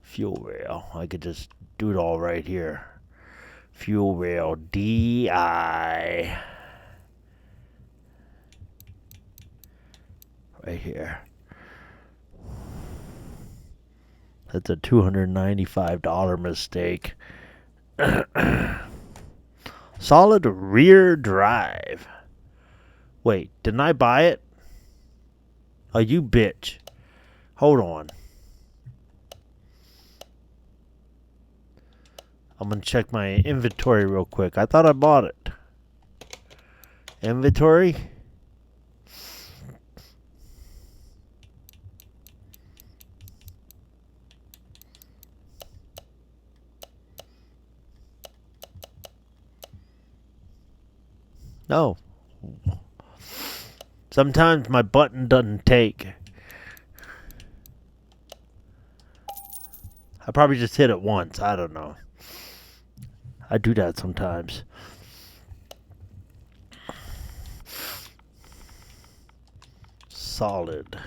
Fuel rail. I could just do it all right here. Fuel rail. DI. Right here. That's a $295 mistake. Solid rear drive. Wait, didn't I buy it? Oh, you bitch. Hold on. I'm going to check my inventory real quick. I thought I bought it. Inventory? No. Sometimes my button doesn't take. I probably just hit it once. I don't know. I do that sometimes. Solid.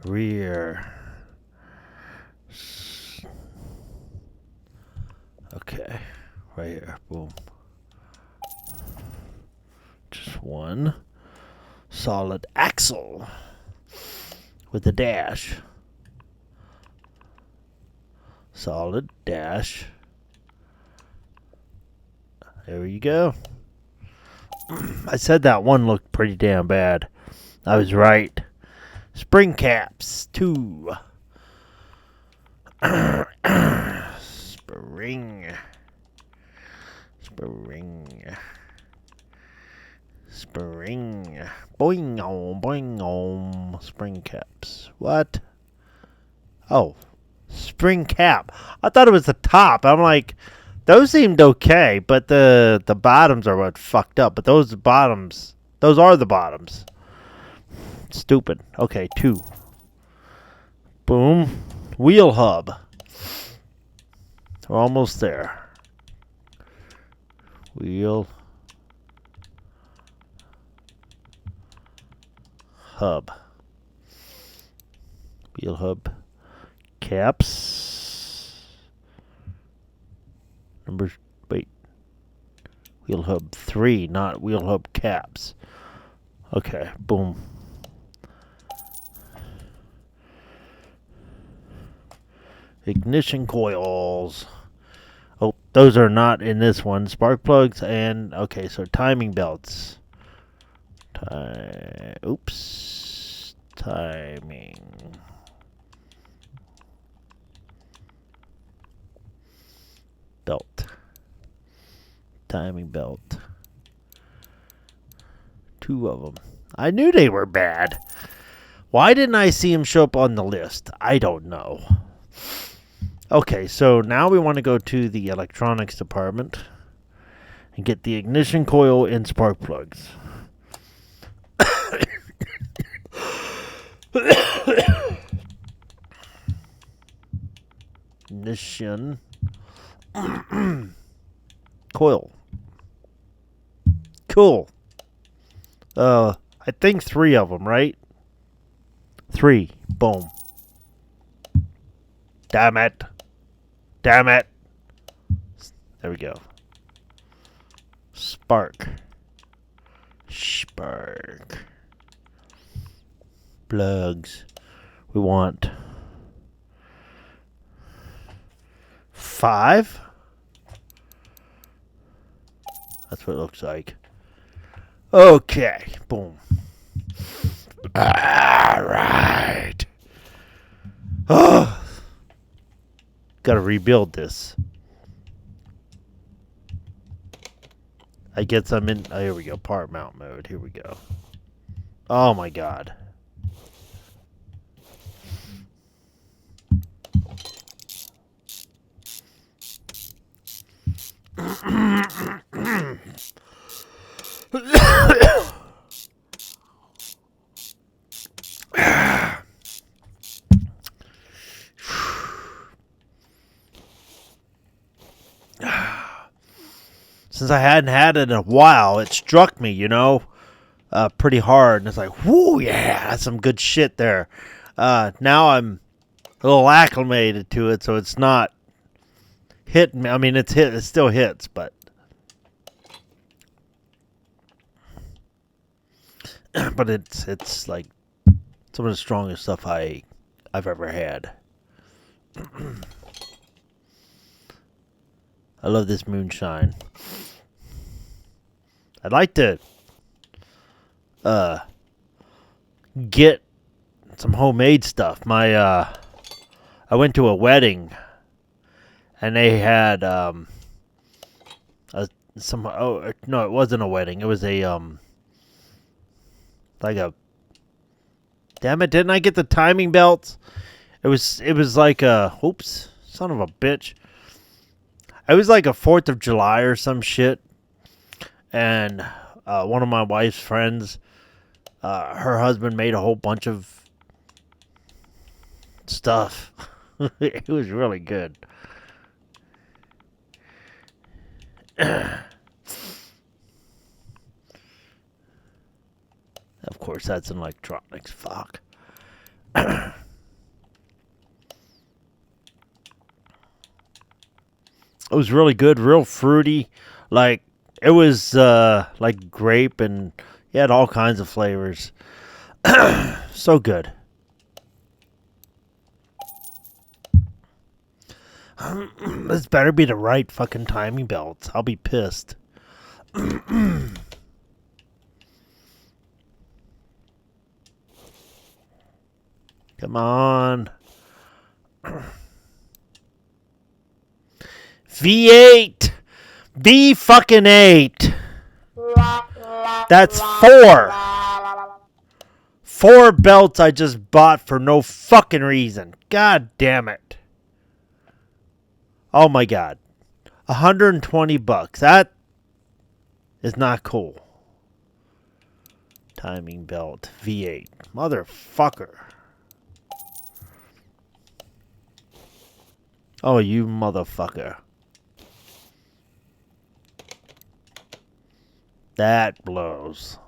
Rear. Okay. Right here. Boom. Just one. Solid axle. With a dash. Solid dash. There you go. I said that one looked pretty damn bad. I was right. Spring caps, 2. Spring. Boing, boing, spring caps. What? Oh, spring cap. I thought it was the top. I'm like, those seemed okay, but the bottoms are what fucked up. But those are the bottoms. Stupid. Okay, 2. Boom. Wheel hub. We're almost there. Wheel hub. Wheel hub. Caps. Wait. Wheel hub 3, not wheel hub caps. Okay, boom. Ignition coils. Oh, those are not in this one. Spark plugs and, okay, so timing belts. Oops. Timing. Belt. Timing belt. 2 of them. I knew they were bad. Why didn't I see them show up on the list? I don't know. Okay, so now we want to go to the electronics department and get the ignition coil and spark plugs. Ignition coil. Cool. I think 3 of them, right? 3. Boom. Damn it. Damn it. There we go. Spark. Plugs. We want 5. That's what it looks like. Okay. Boom. Alright. Oh. Gotta rebuild this. I guess I'm in. Oh, here we go. Part mount mode. Here we go. Oh my god. Since I hadn't had it in a while, it struck me, pretty hard. And it's like, whoo, yeah, that's some good shit there. Now I'm a little acclimated to it, so it's not hitting me. I mean, it still hits, but it's like some of the strongest stuff I've ever had. I love this moonshine. I'd like to get some homemade stuff. I went to a wedding and they had no, it wasn't a wedding. It was damn it, didn't I get the timing belts? It was like oops, son of a bitch. It was like a 4th of July or some shit. And one of my wife's friends, her husband made a whole bunch of stuff. It was really good. Of course, that's an electronics. Fuck. It was really good, real fruity. Like, it was like grape, and it had all kinds of flavors. So good. This better be the right fucking timing belts. I'll be pissed. Come on. V8. V fucking 8. That's 4. 4 belts I just bought for no fucking reason. God damn it. Oh my god. $120. That is not cool. Timing belt. V8. Motherfucker. Oh, you motherfucker. That blows.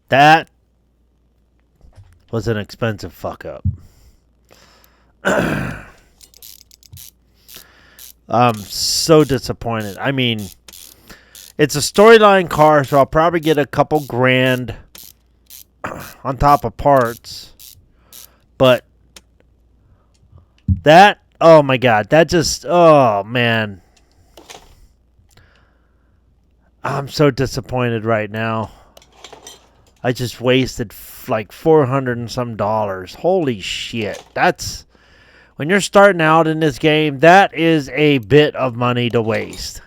That was an expensive fuck up. I'm so disappointed. I mean, it's a storyline car, so I'll probably get a couple grand on top of parts. But that, oh my god, that just, oh man. I'm so disappointed right now. I just wasted like $400 and some dollars. Holy shit. That's, when you're starting out in this game, that is a bit of money to waste.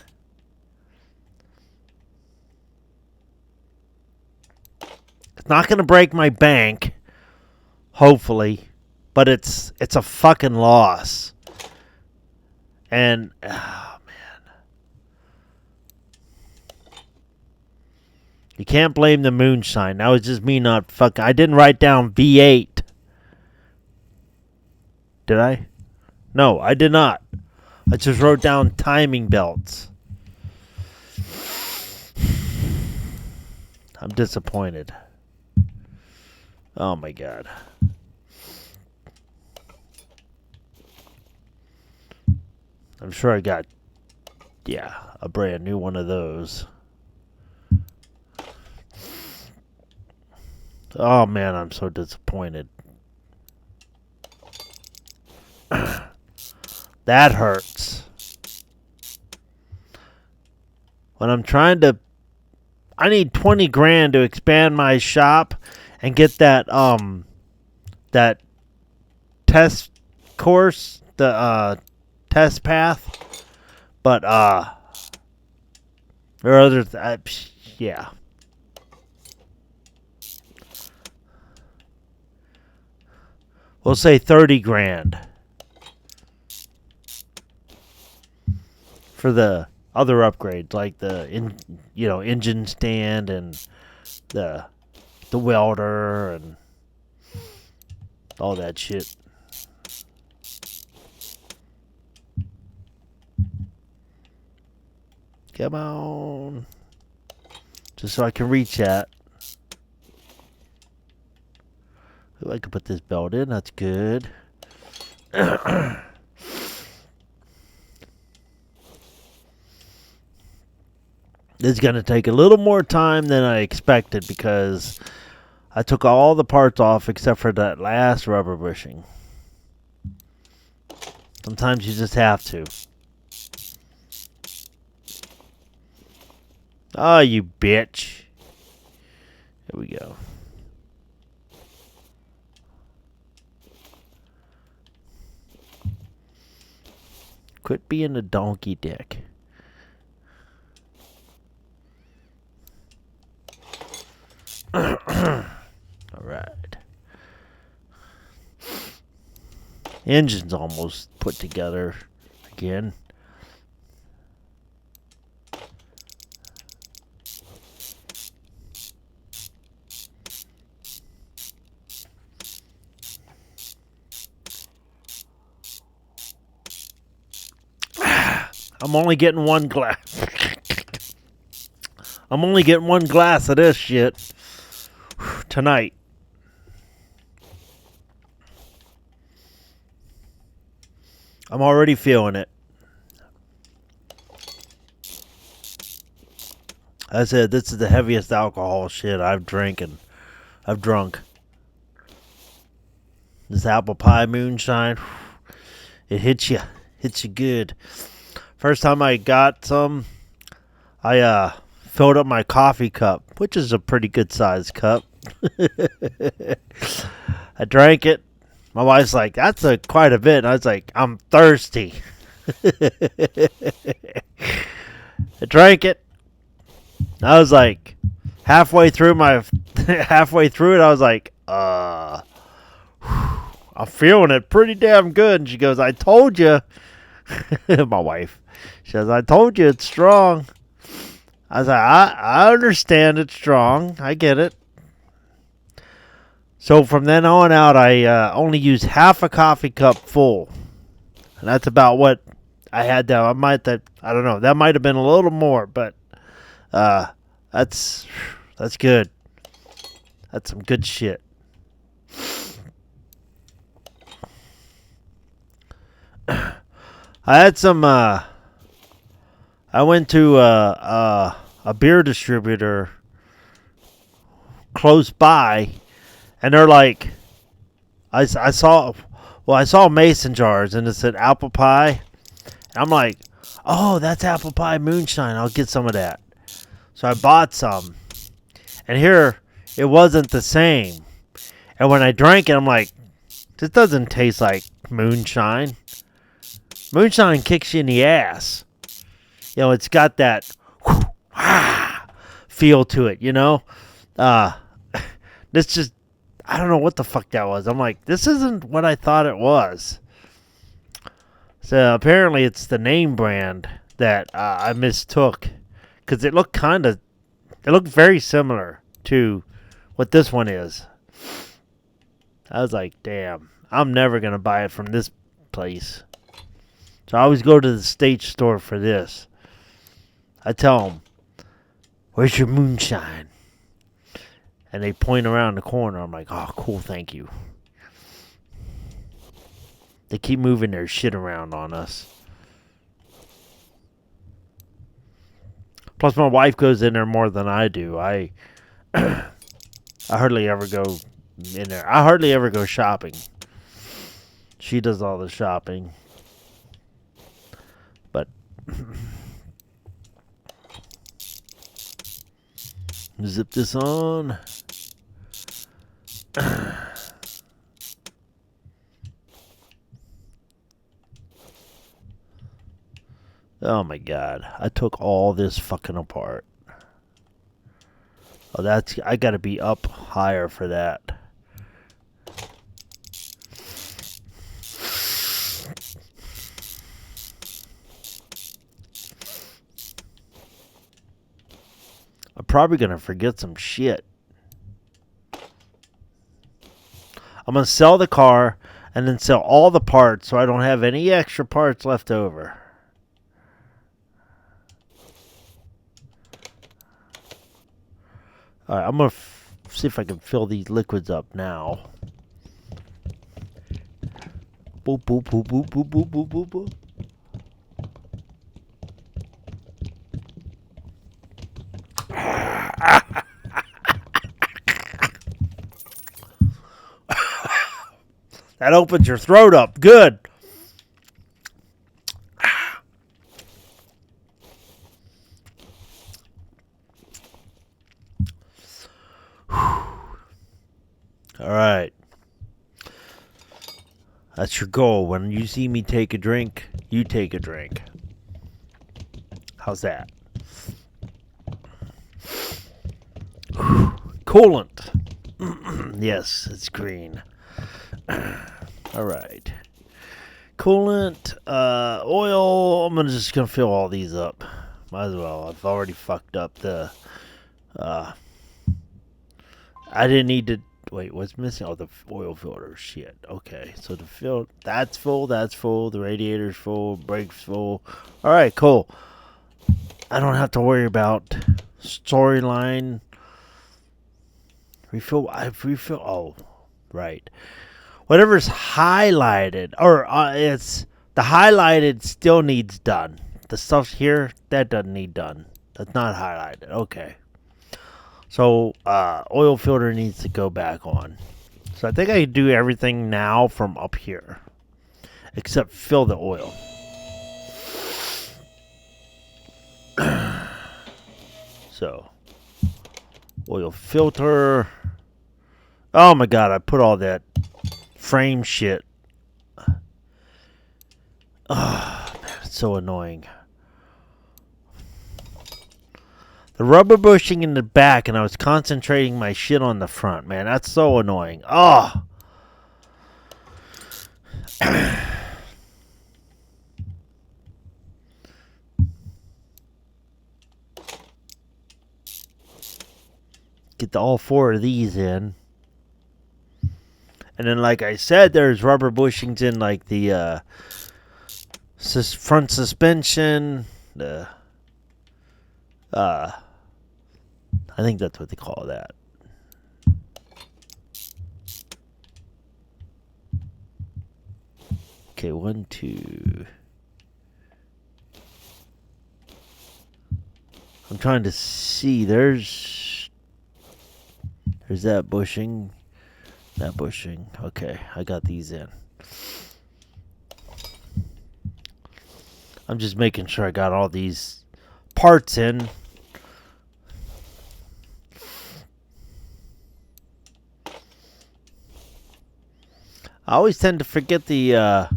It's not going to break my bank, hopefully, but it's a fucking loss. And oh man, you can't blame the Moonshine. That was just me not fucking. I didn't write down V8. Did I? No, I did not. I just wrote down timing belts. I'm disappointed. Oh my god. I'm sure I got, yeah, a brand new one of those. Oh man, I'm so disappointed. That hurts. When I'm trying to, I need 20 grand to expand my shop and get that that test course, the test path. But there are other yeah. We'll say 30 grand for the other upgrades, like the engine stand and the welder and all that shit. Come on, just so I can reach that. Ooh, I can put this belt in. That's good. This is going to take a little more time than I expected because I took all the parts off except for that last rubber bushing. Sometimes you just have to. Oh, you bitch. Here we go. Quit being a donkey dick. Alright. Engine's almost put together again. I'm only getting one glass. I'm only getting one glass of this shit tonight. I'm already feeling it. I said this is the heaviest alcohol shit I've drunk. This apple pie moonshine, it hits you good. First time I got some, I filled up my coffee cup, which is a pretty good sized cup. I drank it. My wife's like, that's quite a bit. And I was like, I'm thirsty. I drank it. I was like, halfway through it, I was like, I'm feeling it pretty damn good. And she goes, I told you. My wife. She says, I told you it's strong. I was like, I understand it's strong. I get it. So from then on out, I only use half a coffee cup full. And that's about what I had there. I don't know. That might have been a little more, but that's good. That's some good shit. I had some. I went to a beer distributor close by, and they're like, I saw mason jars, and it said apple pie. And I'm like, oh, that's apple pie moonshine. I'll get some of that. So I bought some, and here it wasn't the same. And when I drank it, I'm like, this doesn't taste like moonshine. Moonshine kicks you in the ass. You know, it's got that feel to it, you know? This just, I don't know what the fuck that was. I'm like, this isn't what I thought it was. So apparently it's the name brand that I mistook. Because it looked very similar to what this one is. I was like, damn, I'm never going to buy it from this place. So I always go to the state store for this. I tell them, where's your moonshine? And they point around the corner. I'm like, oh, cool, thank you. They keep moving their shit around on us. Plus, my wife goes in there more than I do. I hardly ever go in there. I hardly ever go shopping. She does all the shopping. But zip this on. Oh my god. I took all this fucking apart. Oh, I gotta be up higher for that. I'm probably gonna forget some shit. I'm gonna sell the car and then sell all the parts so I don't have any extra parts left over. Alright, I'm gonna see if I can fill these liquids up now. Boop, boop, boop, boop, boop, boop, boop, boop, boop. That opens your throat up. Good. All right. That's your goal. When you see me take a drink, you take a drink. How's that? Coolant. Yes, it's green. All right. Coolant, oil. I'm just gonna fill all these up. Might as well. I've already fucked up the. I didn't need to. Wait, what's missing? Oh, the oil filter. Shit. Okay, so that's full. That's full. The radiator's full. Brake's full. All right, cool. I don't have to worry about storyline. Refill. Oh, right. Whatever's highlighted, or it's the highlighted still needs done. The stuff here that doesn't need done. That's not highlighted. Okay. So oil filter needs to go back on. So I think I can do everything now from up here, except fill the oil. So oil filter. Oh my god, I put all that frame shit. Oh, man, it's so annoying. The rubber bushing in the back, and I was concentrating my shit on the front, man. That's so annoying. Oh! Get all 4 of these in. And then, like I said, there's rubber bushings in, like, the front suspension. I think that's what they call that. Okay, 1, 2. I'm trying to see. There's that bushing. That bushing. Okay, I got these in. I'm just making sure I got all these parts in. I always tend to forget the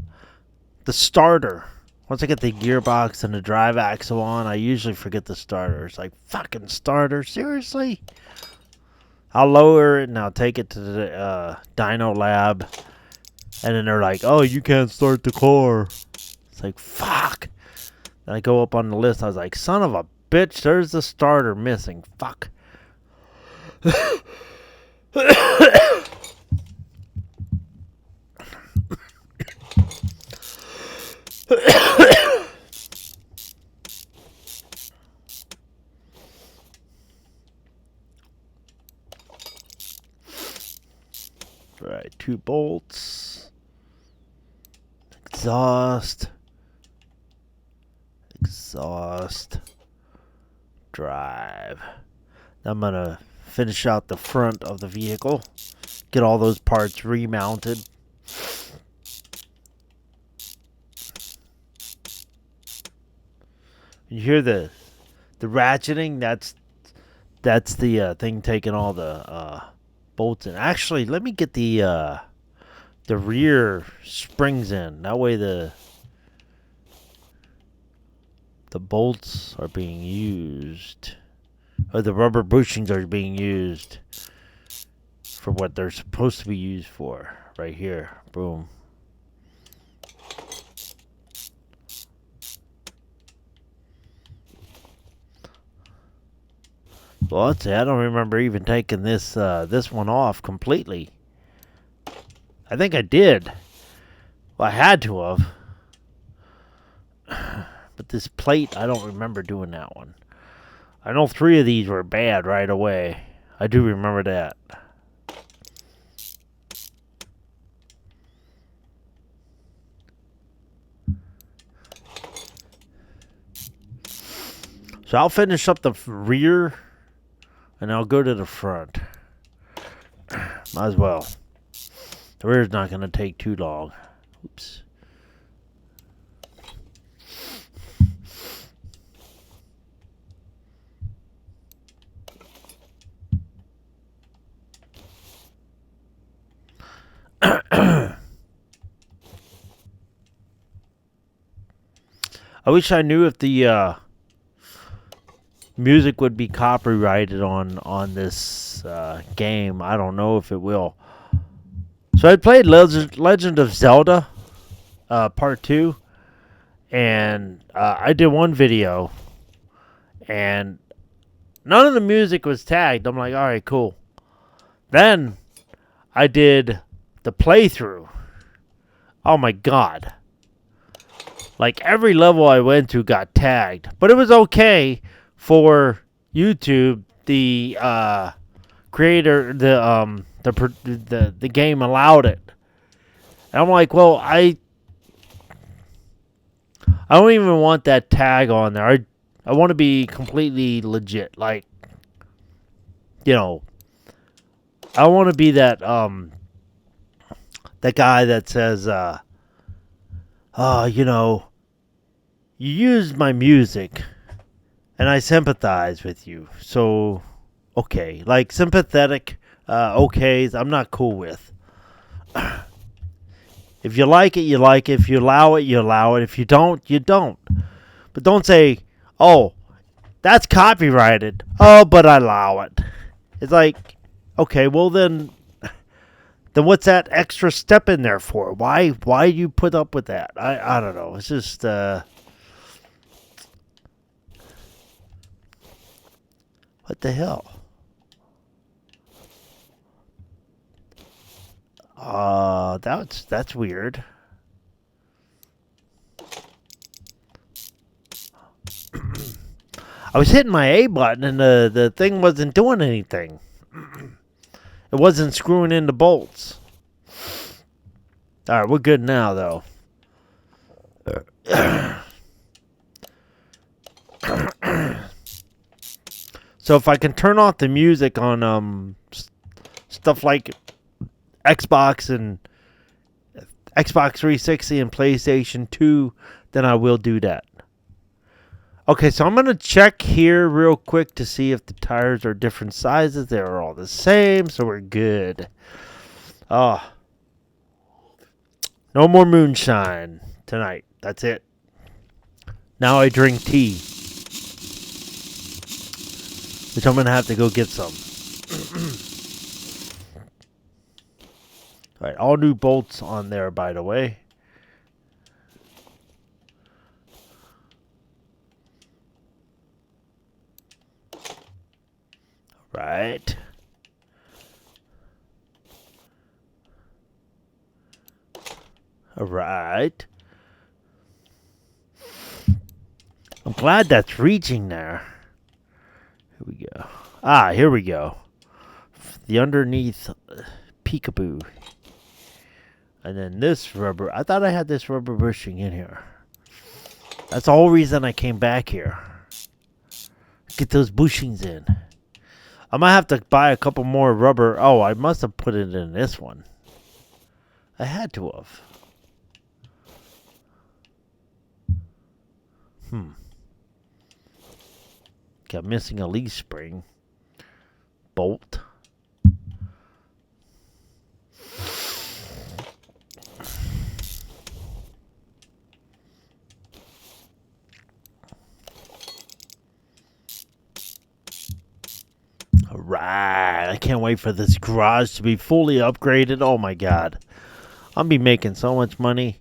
starter. Once I get the gearbox and the drive axle on, I usually forget the starter. It's like, fucking starter, seriously? I'll lower it and I'll take it to the dyno lab. And then they're like, oh, you can't start the car. It's like, fuck. Then I go up on the list. I was like, son of a bitch, there's the starter missing. Fuck. Right, 2 bolts. Exhaust. Drive. Now I'm gonna finish out the front of the vehicle. Get all those parts remounted. You hear the ratcheting? That's the thing taking all the bolts in. Actually, let me get the rear springs in. That way the bolts are being used, or the rubber bushings are being used for what they're supposed to be used for. Right here, boom. Well, let's see. I don't remember even taking this one off completely. I think I did. Well, I had to have. But this plate, I don't remember doing that one. I know 3 of these were bad right away. I do remember that. So I'll finish up the rear, and I'll go to the front. Might as well. The rear's not going to take too long. Oops. I wish I knew if the music would be copyrighted on this game. I don't know if it will. So I played Legend of Zelda Part 2, and I did one video, and none of the music was tagged. I'm like, all right, cool. Then I did the playthrough. Oh my god. Like, every level I went to got tagged. But it was okay for YouTube. The creator, the game allowed it. And I'm like, well, I don't even want that tag on there. I want to be completely legit. Like, you know, I want to be that guy that says, you know, you used my music, and I sympathize with you. So, okay, like, sympathetic okays, I'm not cool with. If you like it, you like it. If you allow it, you allow it. If you don't, you don't. But don't say, oh, that's copyrighted. Oh, but I allow it. It's like, okay, well then what's that extra step in there for? Why you put up with that? I don't know. It's just what the hell? That's weird. I was hitting my A button and the thing wasn't doing anything. It wasn't screwing in the bolts. Alright, we're good now, though. So if I can turn off the music on stuff like Xbox and Xbox 360 and PlayStation 2, then I will do that. Okay, so I'm going to check here real quick to see if the tires are different sizes. They're all the same, so we're good. Oh. No more moonshine tonight. That's it. Now I drink tea. Which I'm going to have to go get some. Alright, all new bolts on there, by the way. Right. Alright. I'm glad that's reaching there. Here we go. Ah, here we go. The underneath peekaboo. And then this rubber. I thought I had this rubber bushing in here. That's the whole reason I came back here. Get those bushings in. I might have to buy a couple more rubber. Oh, I must have put it in this one. I had to have. Okay, I'm missing a leaf spring. Bolt. Alright, I can't wait for this garage to be fully upgraded. Oh my god. I'll be making so much money.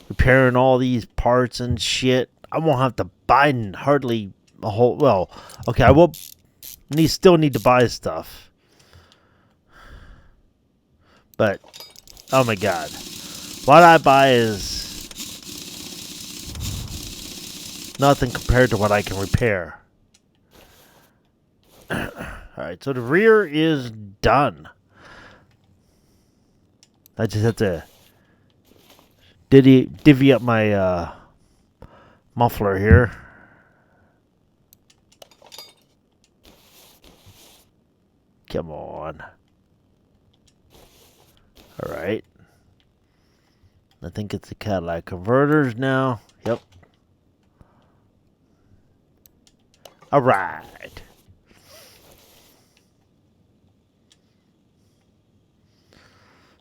Repairing all these parts and shit. I won't have to buy hardly a whole... Well, okay, I will still need to buy stuff. But, oh my god. What I buy is nothing compared to what I can repair. Alright, so the rear is done. I just have to divvy up my muffler here. Come on. Alright. I think it's the Cadillac converters now. Yep. Alright.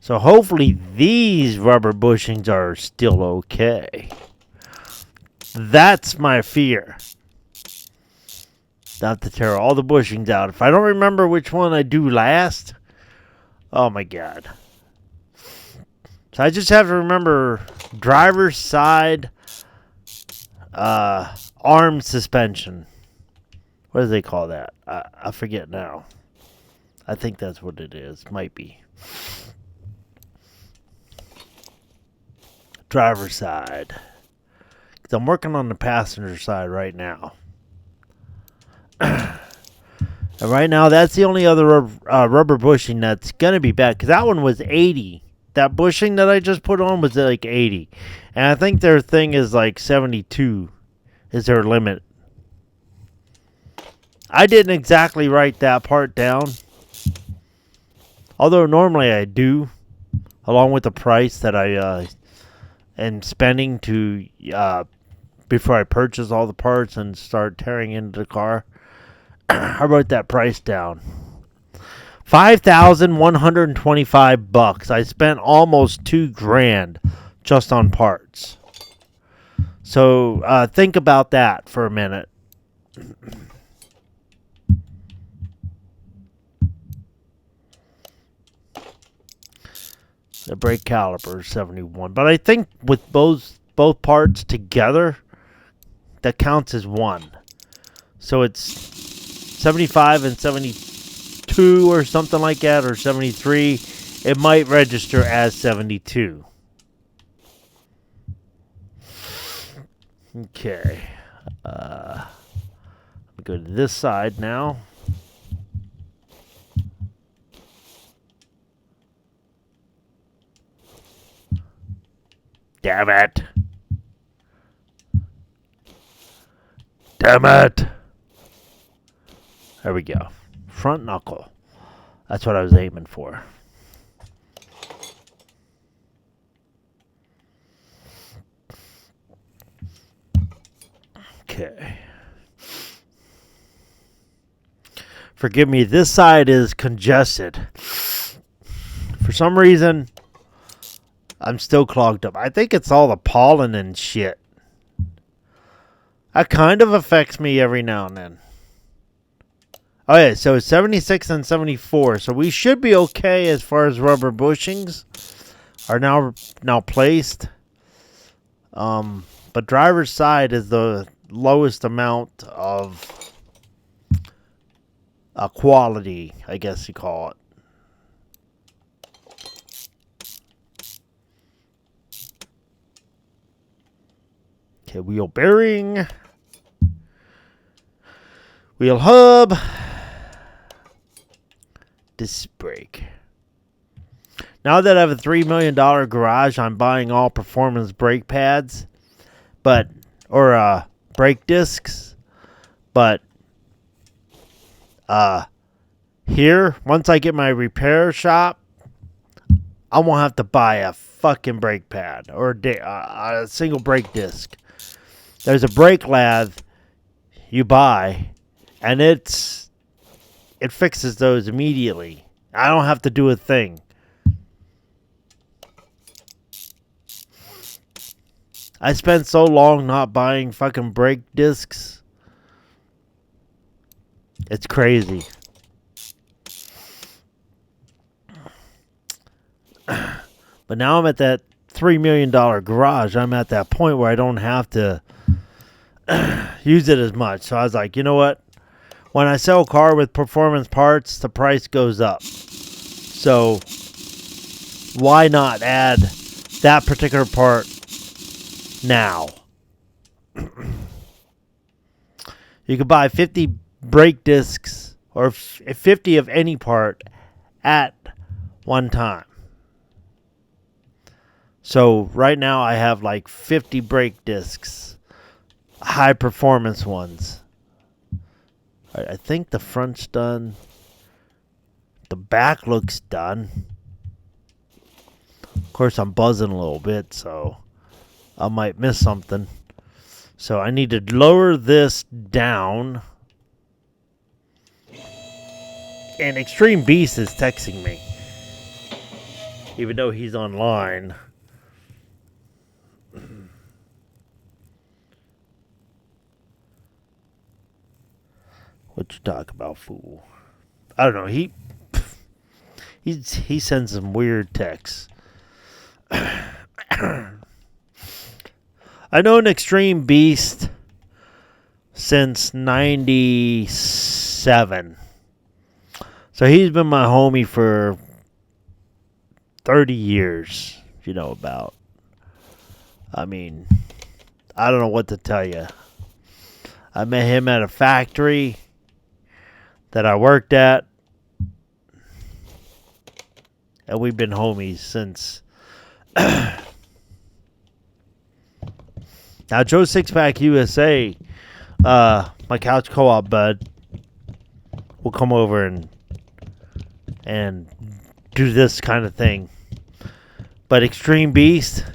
So hopefully these rubber bushings are still okay. That's my fear. Not to tear all the bushings out. If I don't remember which one I do last, oh my god. So I just have to remember driver's side arm suspension. What do they call that? I forget now. I think that's what it is. Might be. Driver's side. 'Cause I'm working on the passenger side right now. And right now, that's the only other rubber bushing that's going to be bad. Because that one was 80. That bushing that I just put on was like 80. And I think their thing is like 72 is their limit. I didn't exactly write that part down. Although normally I do. Along with the price that I am spending to before I purchase all the parts and start tearing into the car. I wrote that price down. $5,125. I spent almost $2,000 just on parts. So think about that for a minute. The brake caliper is 71, but I think with both parts together, that counts as one. So it's 75 and 72 or something like that, or 73. It might register as 72. Okay. Let me go to this side now. Damn it. Damn it. There we go. Front knuckle. That's what I was aiming for. Okay. Forgive me, this side is congested. For some reason, I'm still clogged up. I think it's all the pollen and shit. That kind of affects me every now and then. Oh yeah, so 76 and 74. So we should be okay as far as rubber bushings are now placed. But driver's side is the lowest amount of quality, I guess you call it. Okay, wheel bearing, wheel hub, disc brake. Now that I have a $3 million garage, I'm buying all performance brake pads, or brake discs. But here, once I get my repair shop, I won't have to buy a fucking brake pad or a single brake disc. There's a brake lathe you buy, and it fixes those immediately. I don't have to do a thing. I spent so long not buying fucking brake discs. It's crazy. But now I'm at that $3 million garage. I'm at that point where I don't have to use it as much. So I was like, you know what? When I sell a car with performance parts, the price goes up. So why not add that particular part now? You could buy 50 brake discs or 50 of any part at one time. So right now I have like 50 brake discs. High performance ones. I think the front's done. The back looks done. Of course, I'm buzzing a little bit, so I might miss something. So I need to lower this down. And Extreme Beast is texting me, even though he's online. What you talk about, fool? I don't know. He sends some weird texts. I know an Extreme Beast since '97. So he's been my homie for 30 years, if you know about. I mean, I don't know what to tell you. I met him at a factory that I worked at, and we've been homies since. Now, Joe Sixpack USA, my couch co-op bud, will come over and do this kind of thing. But Extreme Beast,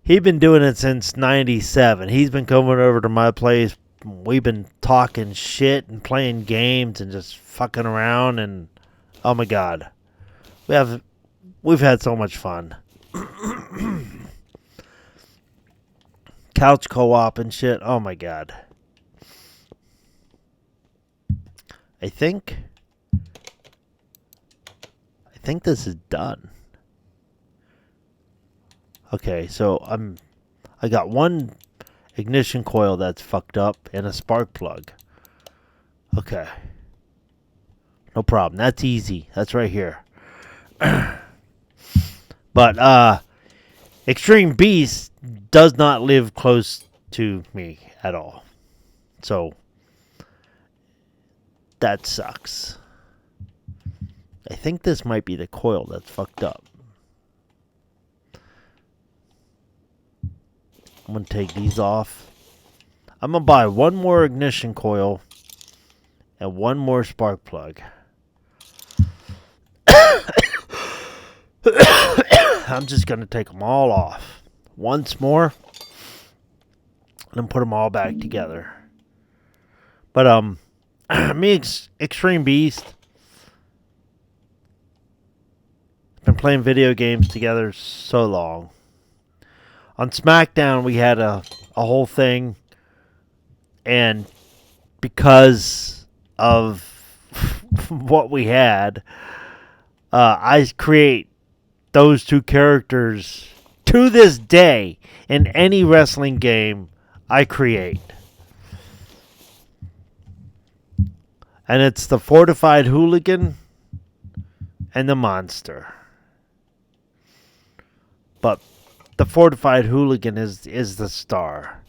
he's been doing it since '97. He's been coming over to my place we've been talking shit and playing games and just fucking around, and oh my god, we've had so much fun. Couch co-op and shit. Oh my god. I think this is done. Okay, so I got one ignition coil that's fucked up and a spark plug. Okay. No problem. That's easy. That's right here. But Extreme Beast does not live close to me at all. So that sucks. I think this might be the coil that's fucked up. I'm going to take these off. I'm going to buy one more ignition coil and one more spark plug. I'm just going to take them all off once more and then put them all back together. But me Extreme Beast been playing video games together so long. On SmackDown, we had a whole thing, and because of what we had, I create those two characters to this day in any wrestling game I create. And it's the Fortified Hooligan and the Monster. But the Fortified Hooligan is the star.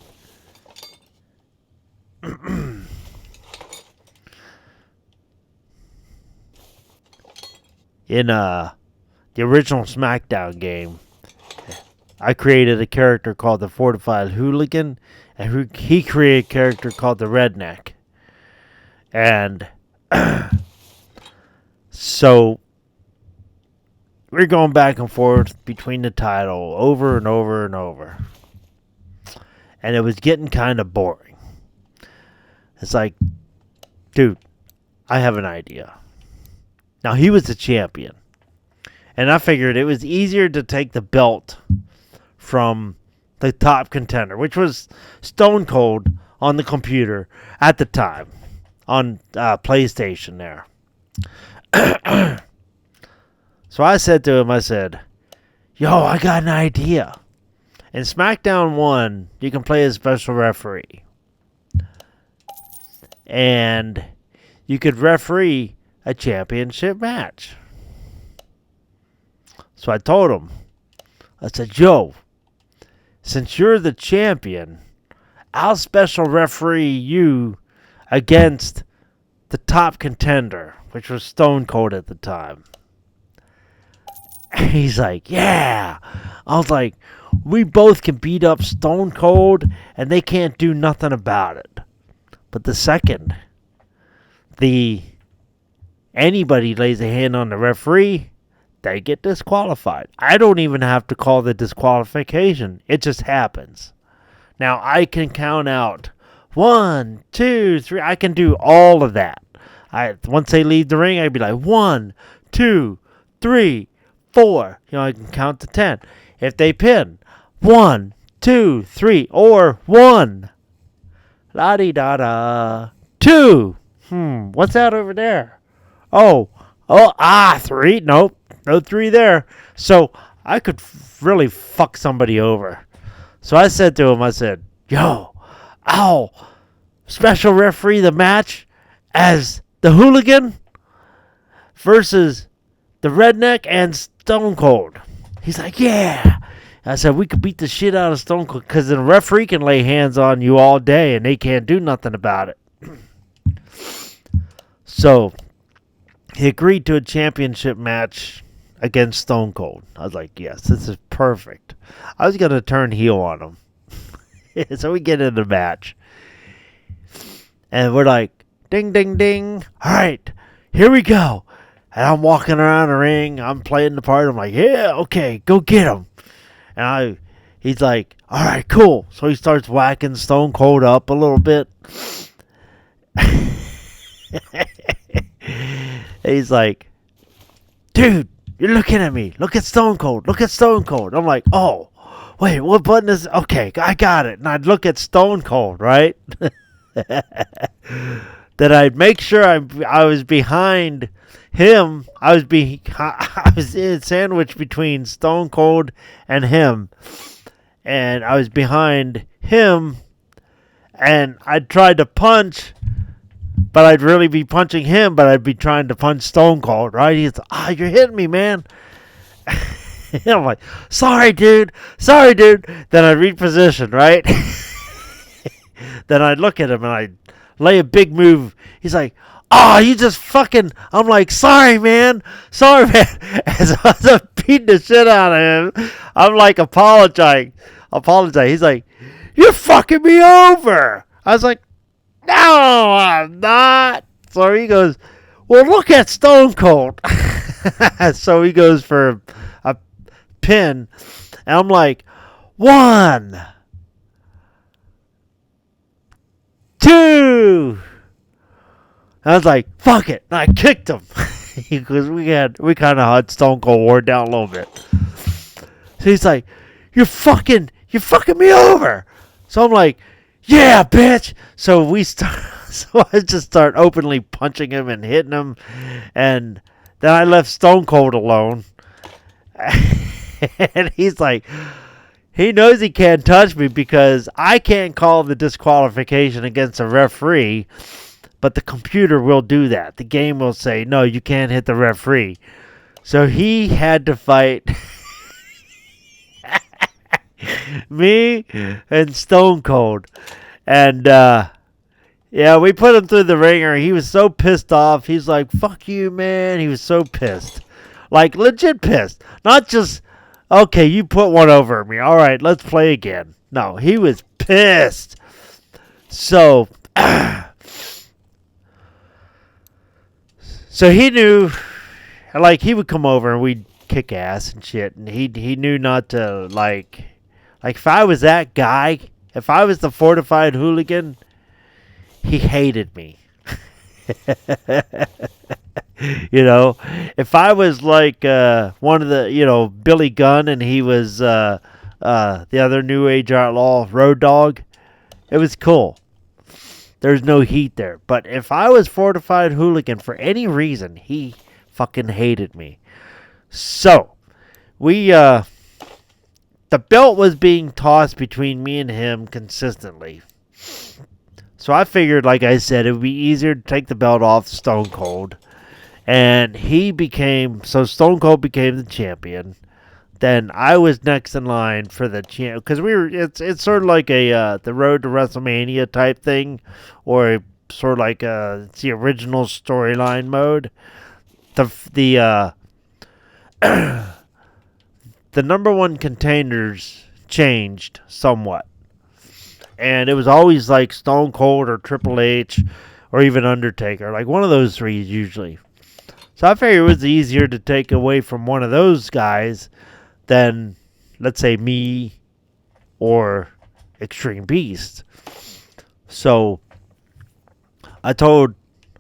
In the original SmackDown game, I created a character called the Fortified Hooligan, and he created a character called the Redneck. And so we're going back and forth between the title over and over and over. And it was getting kind of boring. It's like, dude, I have an idea. Now, he was the champion. And I figured it was easier to take the belt from the top contender, which was Stone Cold on the computer at the time, on PlayStation there. So I said to him, I said, yo, I got an idea. In SmackDown 1, you can play as special referee. And you could referee a championship match. So I told him, I said, yo, since you're the champion, I'll special referee you against the top contender, which was Stone Cold at the time. And he's like, yeah. I was like, we both can beat up Stone Cold and they can't do nothing about it. But the second anybody lays a hand on the referee, they get disqualified. I don't even have to call the disqualification. It just happens. Now, I can count out 1, 2, 3. I can do all of that. Once they leave the ring, I'd be like 1, 2, 3, 4. I can count to 10. If they pin, 1, 2, 3, or 1. La-di-da-da. 2. What's that over there? 3. Nope. No 3 there. So I could really fuck somebody over. So I said to him, I said, yo, I'll special referee the match as the Hooligan versus the Redneck and Stone Cold. He's like, yeah. I said, we could beat the shit out of Stone Cold because the referee can lay hands on you all day and they can't do nothing about it. So he agreed to a championship match against Stone Cold. I was like, yes, this is perfect. I was going to turn heel on him. So we get in the match. And we're like, ding, ding, ding. All right, here we go. And I'm walking around the ring. I'm playing the part. I'm like, yeah, okay, go get him. And he's like, all right, cool. So he starts whacking Stone Cold up a little bit. He's like, dude, you're looking at me. Look at Stone Cold. Look at Stone Cold. I'm like, oh, wait, what button is... Okay, I got it. And I'd look at Stone Cold, right? Then I'd make sure I was behind him. I was sandwiched between Stone Cold and him. And I was behind him. And I tried to punch... But I'd really be punching him, but I'd be trying to punch Stone Cold, right? He's like, you're hitting me, man. I'm like, sorry, dude. Then I'd reposition, right? Then I'd look at him and I'd lay a big move. He's like, oh, you just fucking... I'm like, sorry, man. As I was beating the shit out of him, I'm like, apologize. He's like, you're fucking me over. I was like, no, I'm not. So he goes, well, look at Stone Cold. So he goes for a pin. And I'm like, 1, 2. And I was like, fuck it. And I kicked him. Because we kind of had Stone Cold wore down a little bit. So he's like, you're fucking me over. So I'm like, yeah, bitch. So I just start openly punching him and hitting him. And then I left Stone Cold alone. And he's like, he knows he can't touch me because I can't call the disqualification against a referee. But the computer will do that. The game will say, no, you can't hit the referee. So he had to fight me and Stone Cold. And, yeah, we put him through the ringer. He was so pissed off. He's like, fuck you, man. He was so pissed. Like, legit pissed. Not just, okay, you put one over me. All right, let's play again. No, he was pissed. So, so he knew, like, he would come over and we'd kick ass and shit. And he knew not to, like, if I was that guy, if I was the fortified hooligan, he hated me. You know, if I was like one of the, Billy Gunn and he was the other New Age outlaw, Road Dogg, it was cool. There's no heat there. But if I was fortified hooligan for any reason, he fucking hated me. So, the belt was being tossed between me and him consistently. So I figured, like I said, it would be easier to take the belt off Stone Cold. And Stone Cold became the champion. Then I was next in line for the champ, because it's sort of like the Road to WrestleMania type thing, or sort of like it's the original storyline mode. The number one contenders changed somewhat. And it was always like Stone Cold or Triple H or even Undertaker. Like one of those three usually. So I figured it was easier to take away from one of those guys than, let's say, me or Extreme Beast. So I told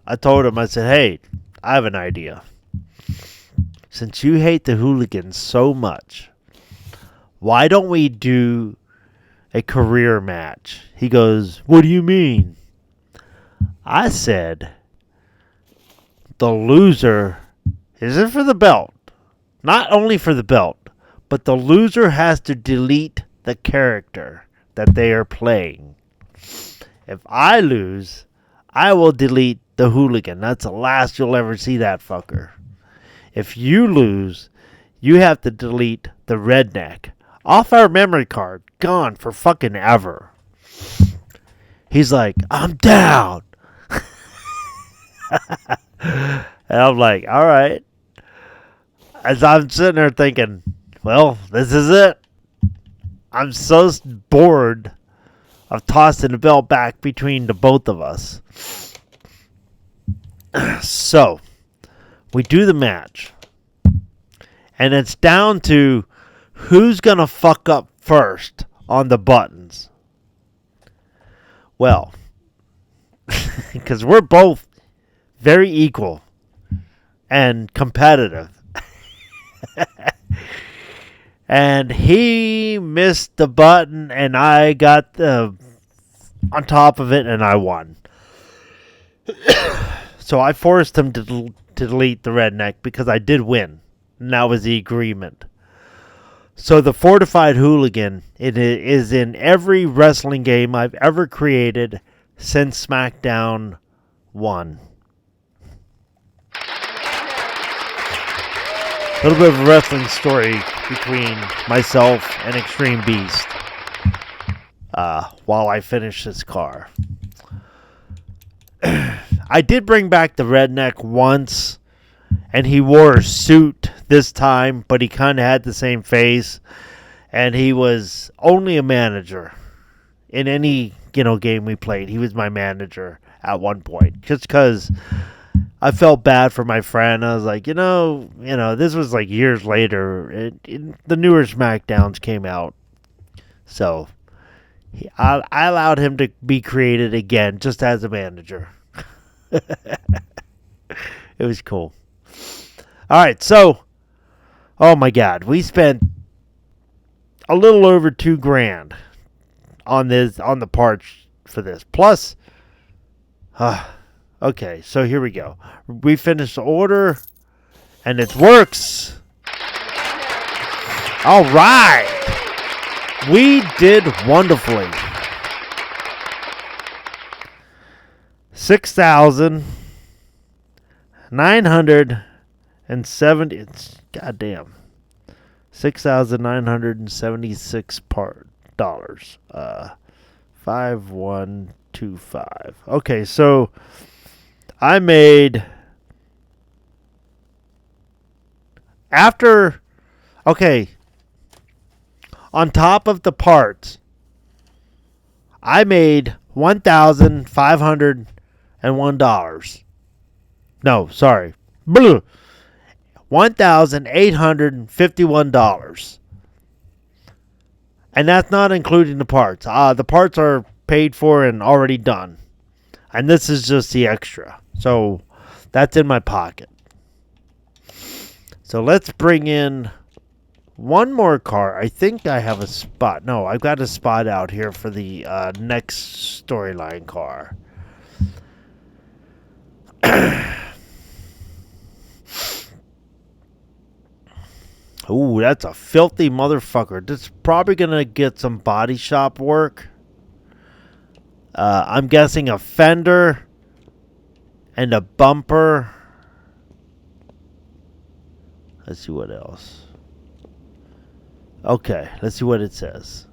him, I said, hey, I have an idea. Since you hate the hooligans so much, why don't we do a career match? He goes, what do you mean? I said, the loser isn't for the belt. Not only for the belt, but the loser has to delete the character that they are playing. If I lose, I will delete the hooligan. That's the last you'll ever see that fucker. If you lose, you have to delete the redneck off our memory card. Gone for fucking ever. He's like, I'm down. And I'm like, all right. As I'm sitting there thinking, well, this is it. I'm so bored of tossing the belt back between the both of us. So, we do the match. And it's down to who's going to fuck up first on the buttons. Well, because we're both very equal and competitive. And he missed the button, and I got on top of it, and I won. So I forced him to delete the redneck because I did win. And that was the agreement. So the Fortified Hooligan, it is in every wrestling game I've ever created since SmackDown 1. A little bit of a wrestling story between myself and Extreme Beast while I finish this car. I did bring back the redneck once, and he wore a suit this time, but he kind of had the same face, and he was only a manager. In any game we played, he was my manager at one point, just because I felt bad for my friend. I was like, this was like years later. The newer SmackDowns came out, so I allowed him to be created again, just as a manager. It was cool. All right, so, oh my God, we spent a little over $2,000 on the parts for this. Plus, okay, so here we go. We finished the order, and it works. All right, we did wonderfully. 6,970. Goddamn. $6,976 dollars. 5125. Okay, so I made after. Okay, on top of the parts, I made $1,501. No, sorry. $1,851. And that's not including the parts. The parts are paid for and already done. And this is just the extra. So that's in my pocket. So let's bring in one more car. I think I have a spot. No, I've got a spot out here for the next storyline car. Ooh, that's a filthy motherfucker. This is probably going to get some body shop work. I'm guessing a fender and a bumper. Let's see what else. Okay, let's see what it says.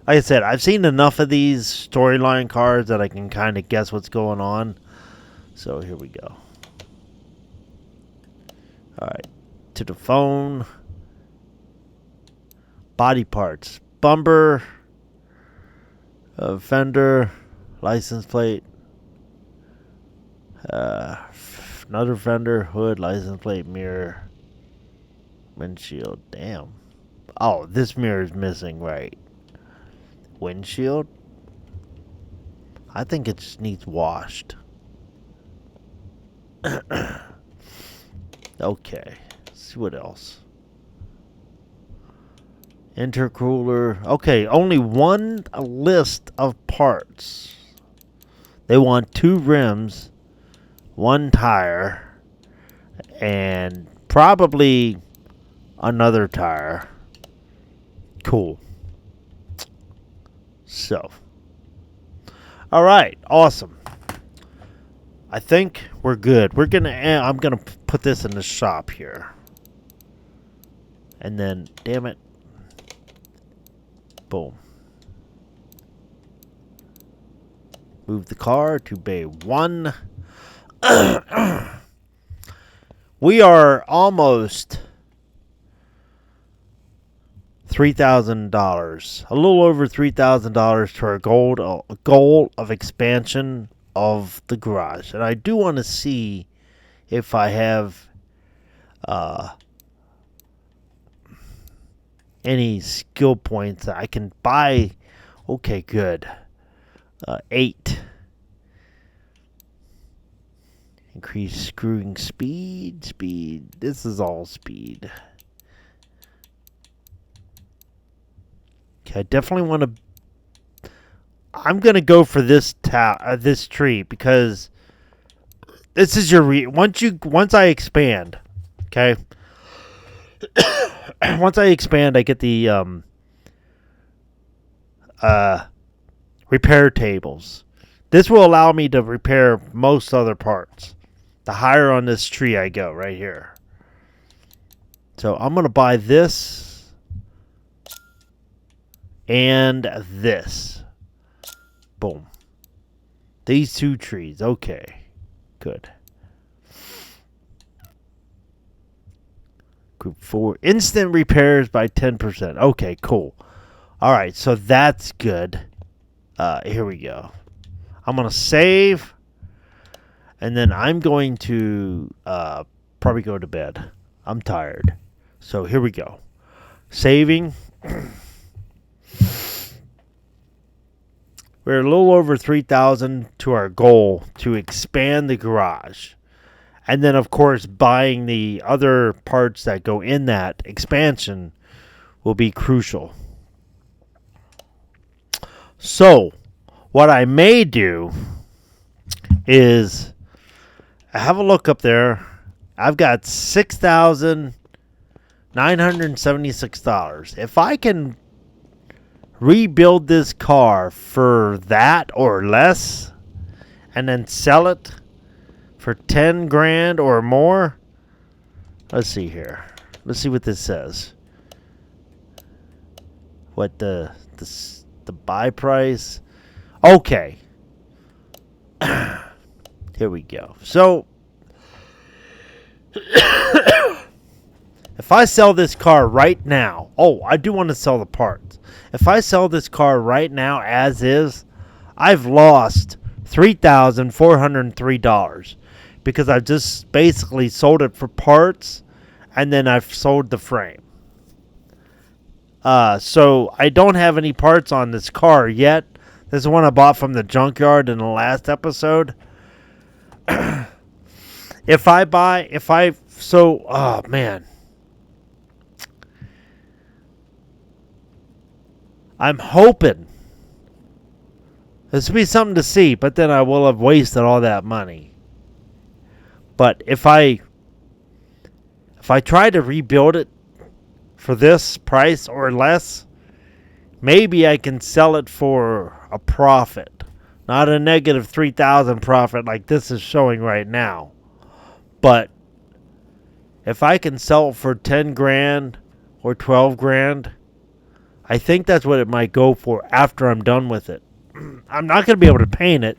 Like I said, I've seen enough of these storyline cars that I can kind of guess what's going on. So here we go. Alright, to the phone. Body parts. Bumper. Fender. License plate. Another fender. Hood. License plate. Mirror. Windshield. Damn. Oh, this mirror is missing, right? Windshield? I think it just needs washed. Okay. Let's see what else. Intercooler. Okay, only one list of parts. They want 2 rims, 1 tire, and probably another tire. Cool. So. Alright, awesome. I think we're good. I'm gonna put this in the shop here. And then, damn it. Boom. Move the car to bay 1. We are almost $3,000. A little over $3,000 to our goal of expansion of the garage. And I do want to see if I have any skill points. I can buy. Okay, good. 8. Increase screwing speed. This is all speed. Okay, I definitely want to. I'm gonna go for this this tree because this is your once I expand. Okay. Once I expand, I get the repair tables. This will allow me to repair most other parts. The higher on this tree I go, right here. So I'm going to buy this and this. Boom. These 2 trees. Okay. Good. Group 4. Instant repairs by 10%. Okay, cool. Alright, so that's good. Here we go. I'm going to save. And then I'm going to probably go to bed. I'm tired. So here we go. Saving. We're a little over 3,000 to our goal to expand the garage. And then, of course, buying the other parts that go in that expansion will be crucial. So, what I may do is have a look up there. I've got $6,976. If I can rebuild this car for that or less and then sell it for 10 grand or more. Let's see here. Let's see what this says. What the buy price? Okay. Here we go. So if I sell this car right now, I do want to sell the parts. If I sell this car right now as is, I've lost $3,403 because I've just basically sold it for parts and then I've sold the frame. So I don't have any parts on this car yet. This is one I bought from the junkyard in the last episode. Oh man. I'm hoping this will be something to see, but then I will have wasted all that money. But if I try to rebuild it for this price or less, maybe I can sell it for a profit. Not a negative 3,000 profit like this is showing right now. But if I can sell it for 10 grand or 12 grand, I think that's what it might go for after I'm done with it. I'm not going to be able to paint it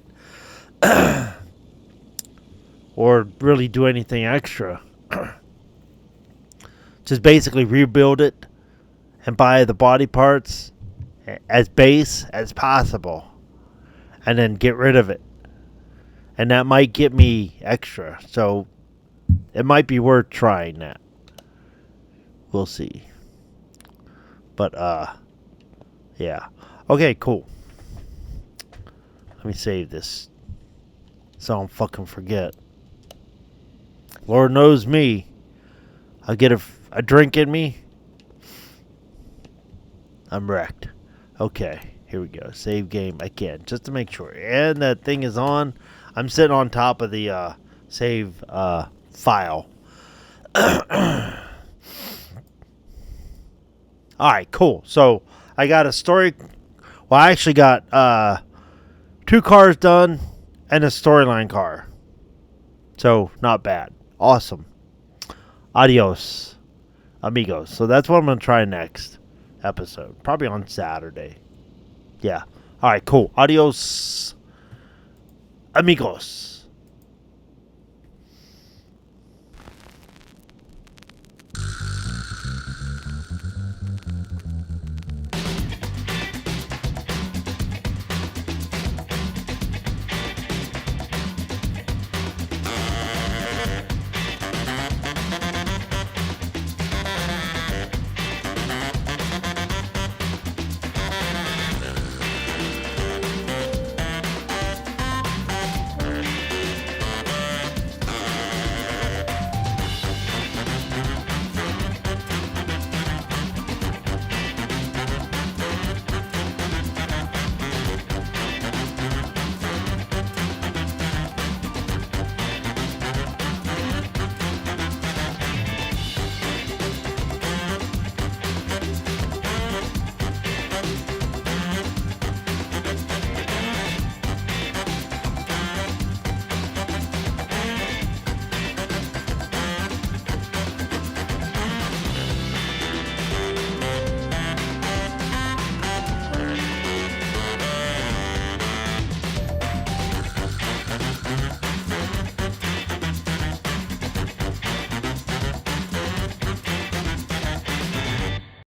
or really do anything extra. Just basically rebuild it and buy the body parts as base as possible and then get rid of it. And that might get me extra. So it might be worth trying that. We'll see. But, yeah. Okay, cool. Let me save this so I don't fucking forget. Lord knows me. I'll get a drink in me. I'm wrecked. Okay, here we go. Save game again, just to make sure. And that thing is on. I'm sitting on top of the save file. Alright, cool. So, I got a story. Well, I actually got 2 cars done and a storyline car. So, not bad. Awesome. Adios, amigos. So, that's what I'm going to try next episode. Probably on Saturday. Yeah. Alright, cool. Adios, amigos.